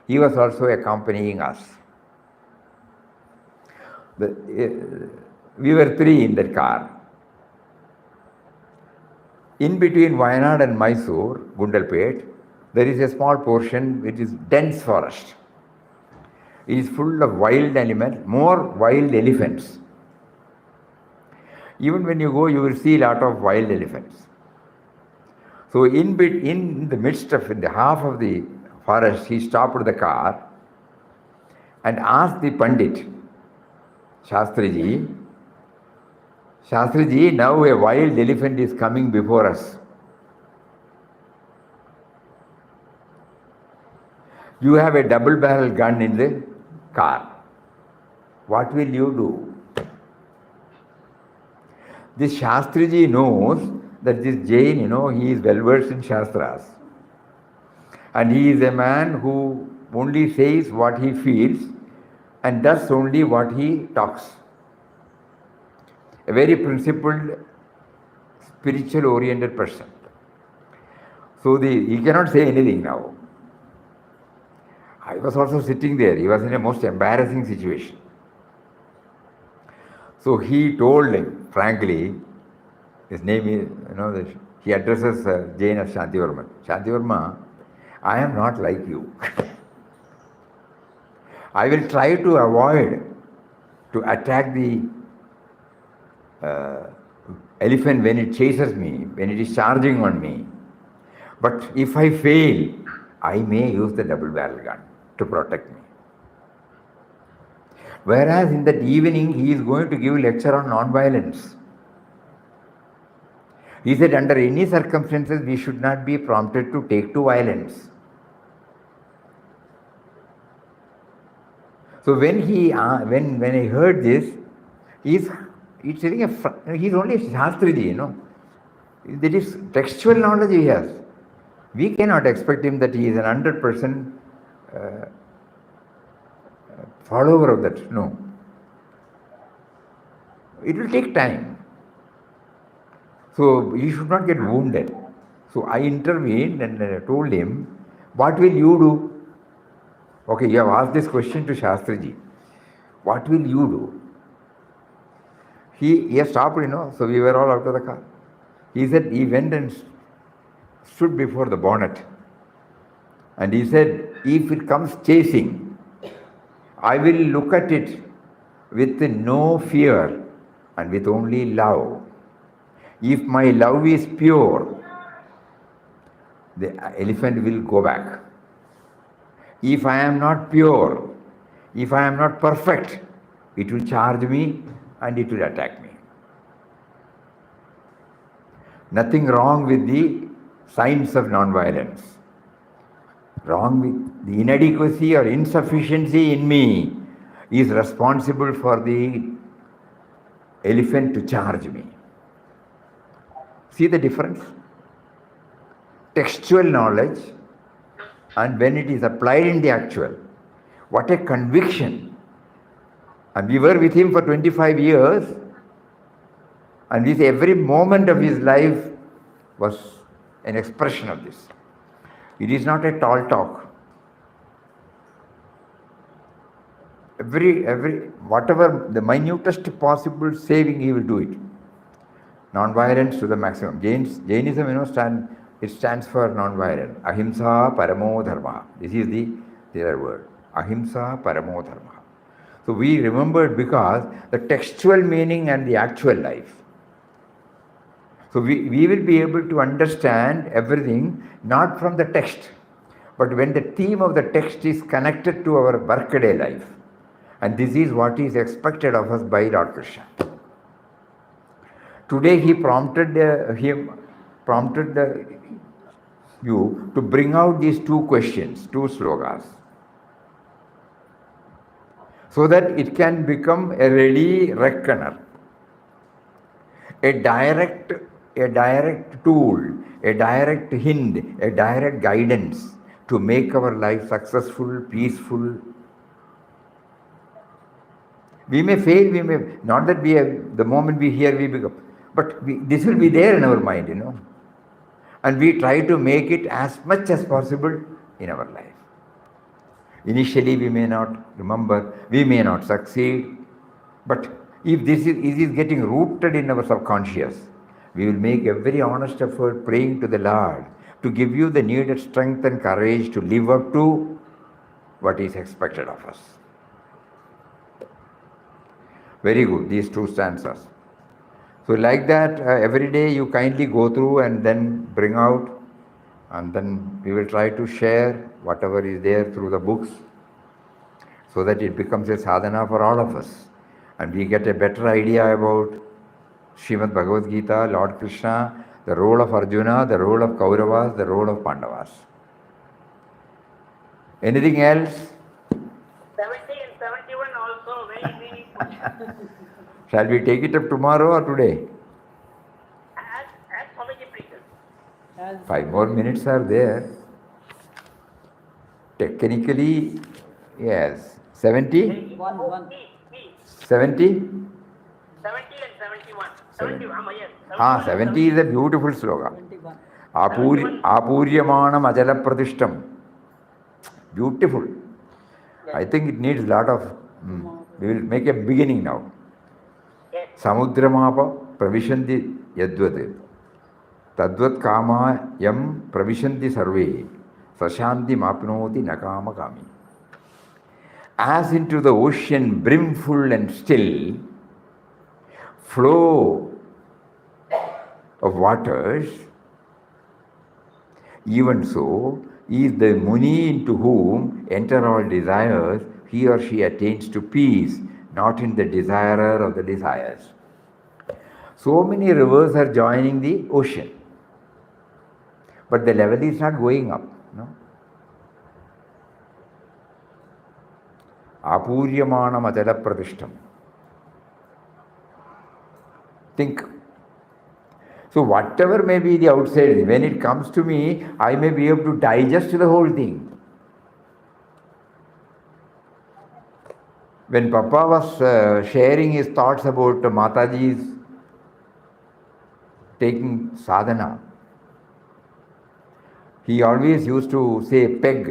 he was also accompanying us. We were three in that car. In between Wayanad and Mysore, Gundalpet, there is a small portion which is dense forest. It is full of wild animals, more wild elephants. Even when you go, you will see a lot of wild elephants. So in the midst of, in the half of the forest, he stopped the car and asked the Pandit, Shastriji, now a wild elephant is coming before us. You have a double-barrel gun in the car. What will you do? This Shastriji knows that this Jain, he is well-versed in Shastras. And he is a man who only says what he feels and does only what he talks. A very principled, spiritual-oriented person. So he cannot say anything now. I was also sitting there. He was in a most embarrassing situation. So he told him, frankly, his name is, he addresses Jain as Shantivarma. Shantivarma, I am not like you. I will try to avoid to attack the elephant when it chases me, when it is charging on me. But if I fail, I may use the double-barrel gun to protect me. Whereas in that evening, he is going to give a lecture on non-violence. He said, under any circumstances, we should not be prompted to take to violence. So when I heard this, he's only a Shastriji, That is textual knowledge he has. We cannot expect him that he is an 100% follower of that. No. It will take time. So he should not get wounded. So I intervened and told him, what will you do? Okay, you have asked this question to Shastriji. What will you do? He has stopped, so we were all out of the car. He said, he went and stood before the bonnet. And he said, if it comes chasing, I will look at it with no fear and with only love. If my love is pure, the elephant will go back. If I am not pure, if I am not perfect, it will charge me and it will attack me. Nothing wrong with the signs of non-violence. Wrong with the inadequacy or insufficiency in me is responsible for the elephant to charge me. See the difference? Textual knowledge and when it is applied in the actual. What a conviction. And we were with him for 25 years and with every moment of his life was an expression of this. It is not a tall talk. Every whatever the minutest possible saving, he will do it. Non-violence to the maximum. Jainism, it stands for non-violence. Ahimsa paramo dharma. This is the other word. Ahimsa paramo dharma. So we remembered because the textual meaning and the actual life. So we will be able to understand everything not from the text, but when the theme of the text is connected to our workaday life. And this is what is expected of us by Lord Krishna. Today he prompted you to bring out these two questions, two slokas, so that it can become a ready reckoner, a direct tool, a direct hint, a direct guidance to make our life successful, peaceful. We may fail, not that the moment we hear we become, but this will be there in our mind, and we try to make it as much as possible in our life. Initially we may not remember, we may not succeed, but if this is getting rooted in our subconscious, we will make a very honest effort praying to the Lord to give you the needed strength and courage to live up to what is expected of us. Very good, these two stanzas. So like that, every day you kindly go through and then bring out, and then we will try to share whatever is there through the books, so that it becomes a sadhana for all of us. And we get a better idea about Srimad Bhagavad Gita, Lord Krishna, the role of Arjuna, the role of Kauravas, the role of Pandavas. Anything else? 70 and 71 also very meaningful. Shall we take it up tomorrow or today? As Swamiji preaches. 5 more minutes are there. Technically, yes. 70? 70? 70 and 71. 71, yes. 70 is a beautiful slogan. Apuryamana Ajala Pratishtam. Beautiful. I think it needs a lot of. We will make a beginning now. Samudramapa pravishanti yadvad. Tadvat kama yam pravishanti sarve. Sashanti mapnoti nakama kami. As into the ocean brimful and still, flow of waters, even so is the Muni into whom enter all desires, he or she attains to peace, not in the desirer of the desires. So many rivers are joining the ocean, but the level is not going up. No? Apuryamana Ajala Pratishtam. Think. So whatever may be the outside, when it comes to me, I may be able to digest the whole thing. When Papa was sharing his thoughts about Mataji's taking sadhana, he always used to say peg,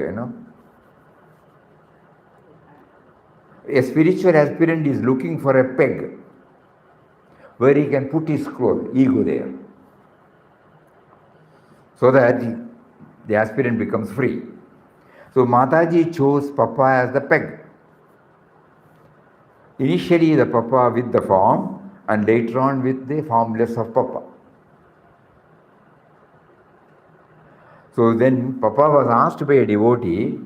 a spiritual aspirant is looking for a peg where he can put his ego there, so that the aspirant becomes free. So Mataji chose Papa as the peg. Initially the Papa with the form, and later on with the formless of Papa. So then Papa was asked by a devotee,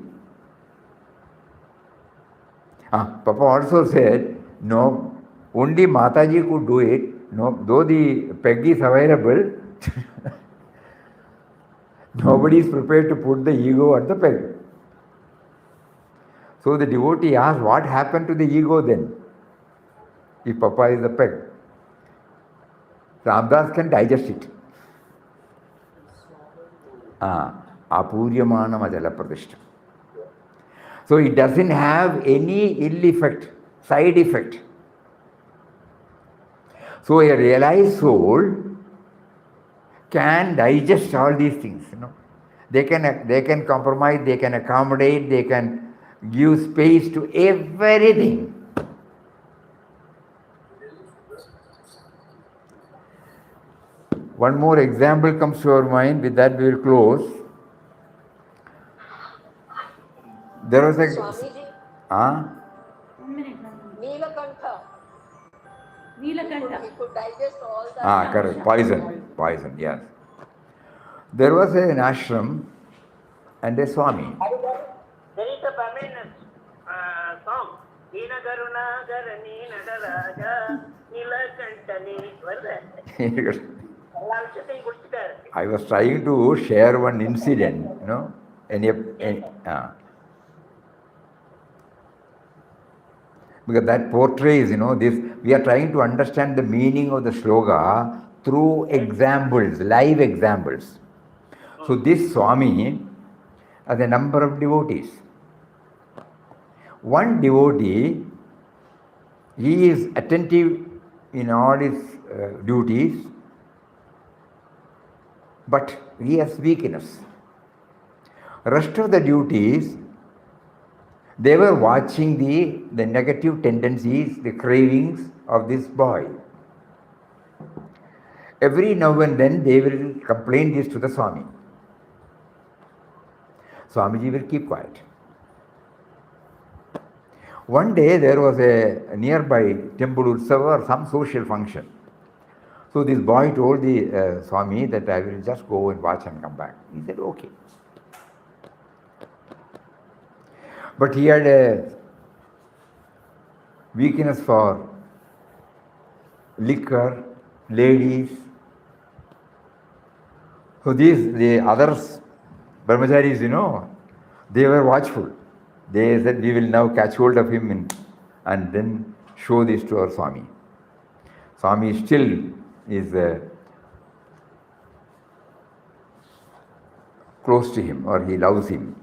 Papa also said, no, only Mataji could do it. No, though the peg is available, nobody is prepared to put the ego at the peg. So the devotee asked, what happened to the ego then, if Papa is the peg? Ramdas can digest it. Apuryamana Majala Pradishta. So it doesn't have any ill effect, side effect. So a realized soul can digest all these things. They can compromise, they can accommodate, they can give space to everything. One more example comes to our mind. With that, we will close. There was a Swamiji, Neelakantha. He could digest all that. correct. Poison, yes. There was an ashram and a Swami. There is a Brahmin song. Nina Garuna Garani Nadaraja Nilakantani. What is that? I was trying to share one incident, because that portrays, this. We are trying to understand the meaning of the sloka through examples, live examples. So this Swami has a number of devotees. One devotee, he is attentive in all his duties, but he has weakness. Rest of the duties, they were watching the negative tendencies, the cravings of this boy. Every now and then they will complain this to the Swami. Swamiji will keep quiet. One day there was a nearby temple utsava or some social function. So this boy told the Swami that I will just go and watch and come back. He said, okay. But he had a weakness for liquor, ladies. So the others, brahmacharis, they were watchful. They said, we will now catch hold of him and then show this to our Swami. Swami still is close to him, or he loves him.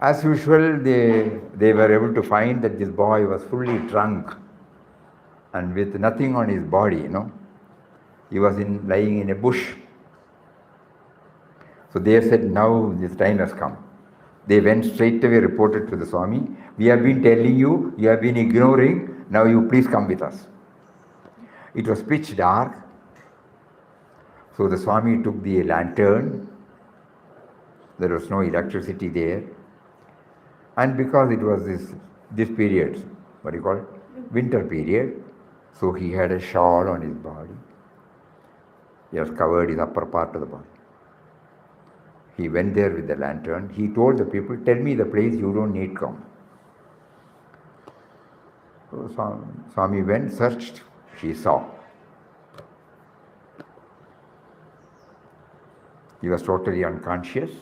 As usual, they were able to find that this boy was fully drunk and with nothing on his body, He was lying in a bush. So they said, now this time has come. They went straight away, reported to the Swami, we have been telling you, you have been ignoring, now you please come with us. It was pitch dark. So the Swami took the lantern. There was no electricity there. And because it was this period, what do you call it? Winter period. So he had a shawl on his body. He has covered his upper part of the body. He went there with the lantern. He told the people, tell me the place, you don't need come. So Swami went, searched, he saw. He was totally unconscious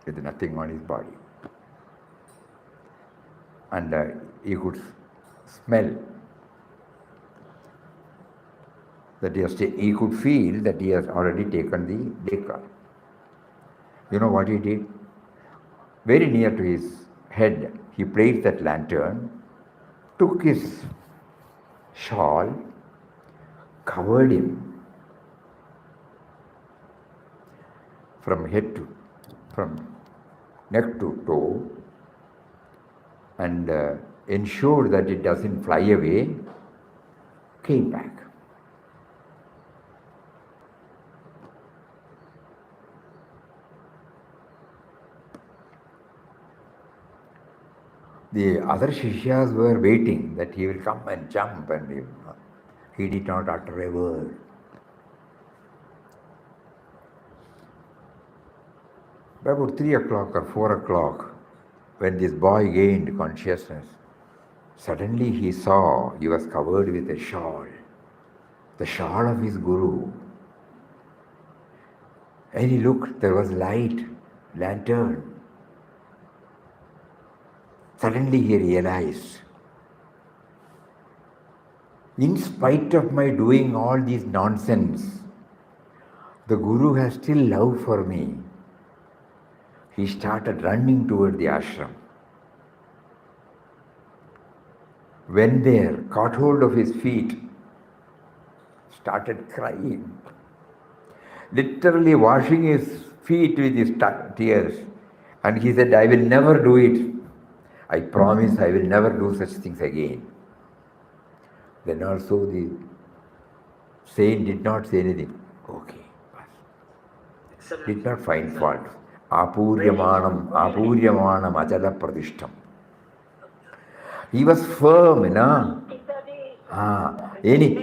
with nothing on his body. And he could smell that he could feel that he has already taken the liquor. You know what he did? Very near to his head, he placed that lantern, took his shawl, covered him from neck to toe, and ensured that it doesn't fly away, came back. The other Shishyas were waiting that he will come and jump, and he did not utter a word. By about 3 o'clock or 4 o'clock, when this boy gained consciousness, suddenly he saw he was covered with a shawl, the shawl of his guru. And he looked, there was light, lantern. Suddenly he realized, in spite of my doing all these nonsense, the Guru has still love for me. He started running toward the ashram. Went there, caught hold of his feet, started crying, literally washing his feet with his tears. And he said, I will never do it. I promise I will never do such things again. Then also the saint did not say anything. Okay. Did not find fault. Apuryamanam achala pradishtam. He was firm,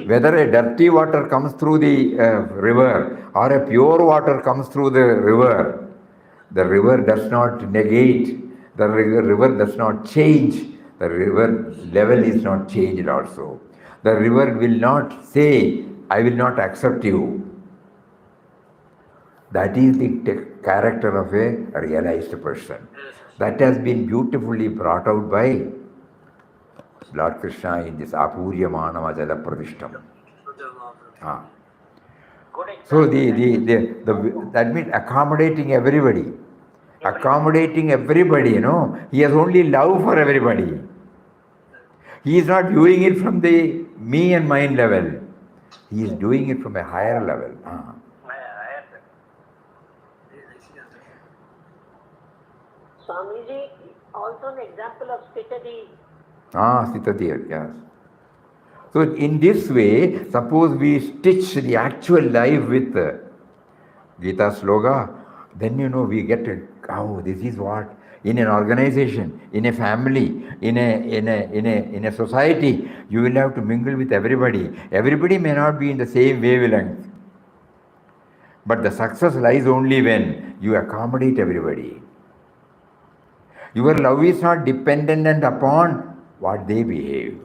whether a dirty water comes through the river or a pure water comes through the river does not negate. The river does not change. The river level is not changed also. The river will not say, I will not accept you. That is the character of a realized person. That has been beautifully brought out by Lord Krishna in this Apuryamanam Ajala Pradishtam. So that means accommodating everybody. Accommodating everybody, He has only love for everybody. He is not doing it from the me and mine level. He is doing it from a higher level. Swamiji, also an example of Sitadi. Sitadi, yes. So in this way, suppose we stitch the actual life with Gita sloga, then we get it. Oh, this is what in an organization, in a family, in a society, you will have to mingle with everybody. Everybody may not be in the same wavelength, but the success lies only when you accommodate everybody. Your love is not dependent upon what they behave.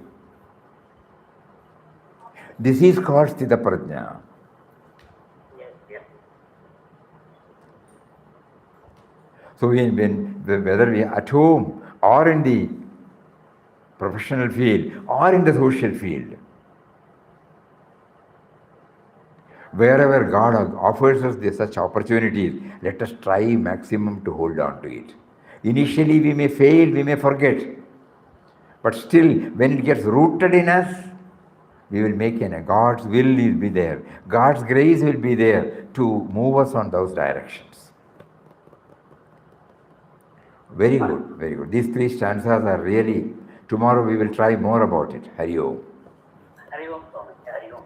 This is called Sthita Prajna. So whether we are at home or in the professional field or in the social field, wherever God offers us such opportunities, let us try maximum to hold on to it. Initially we may fail, we may forget, but still when it gets rooted in us, we will make God's will will be there. God's grace will be there to move us on those directions. Very good, very good. These 3 stanzas are really, tomorrow we will try more about it. Hari Om. Hari Om, Swami. Hari Om.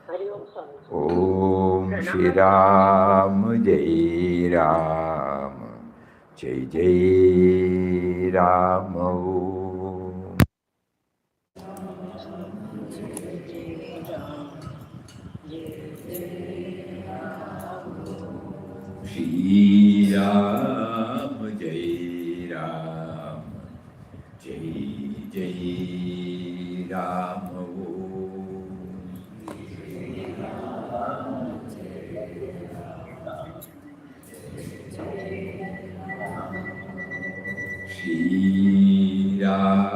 Hari Om, Swami. Om Shri Ram Jai Ram Jai Jai Ram Om. Shri Ram Jai Ram Jai Jai Ram Om. Shri Ram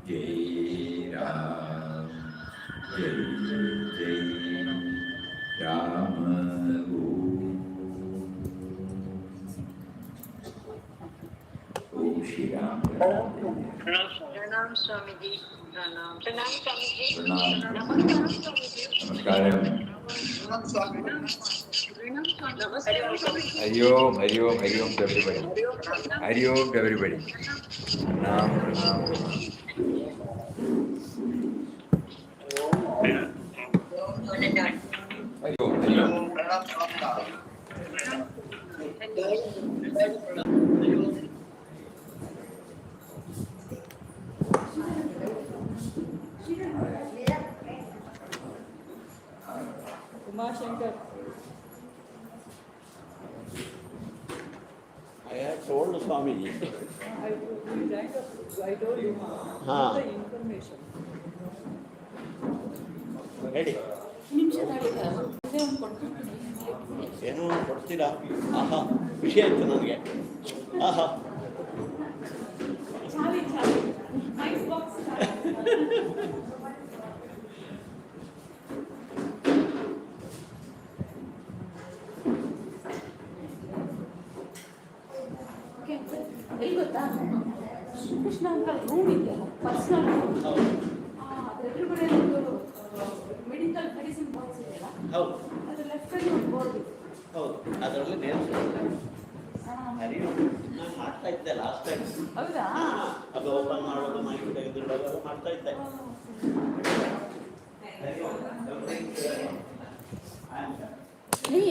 Jai Ram Jai Jai Ram Om Shri Ram. Pranam Swamiji. Pranam Swamiji. Namaskaram. Hari Om to everybody. Hari Om to everybody. Pranam. Hari Om. Umashankar. I had told Swamiji. I told you the information. Ready? ಏನೋ ಕೊಡ್ತೀರಾ? ಆಹಾ, ಖುಷಿ ಆಯ್ತು ನನಗೆ. ಆಹಾ. ಎಲ್ಲಿ ಗೊತ್ತಾ ಶ್ರೀಕೃಷ್ಣ ಅಂತ ರೂಮ್ ಇದೆ ಪರ್ಸನಲ್ ಎದುರುಗಡೆ ಒಂದು ಮೆಡಿಕಲ್ ಮೆಡಿಸಿನ್ ಬಾಕ್ಸ್ ಇದೆಯಲ್ಲ ಹೌದು ಅದ್ರ ಲೆಫ್ಟ್ ಸೈಡ್ ಒಂದು ಬೋರ್ಡ್ ಇದೆ. ಹೌದು, ಅದರಲ್ಲಿ ನೇಮ್ ಹರಿಯೋ ನಾನು ಮಾಡ್ತಾ ಇದ್ದೆ ಲಾಸ್ಟ್ ಟೈಮ್. ಹೌದಾ? ಅದು ಓಪನ್ ಮಾಡೋದು ಮೈಕ್ ತೆಗೆದುಕೊಳ್ಳೋದು ಮಾಡ್ತಾ ಇದ್ದೆ. ನೀ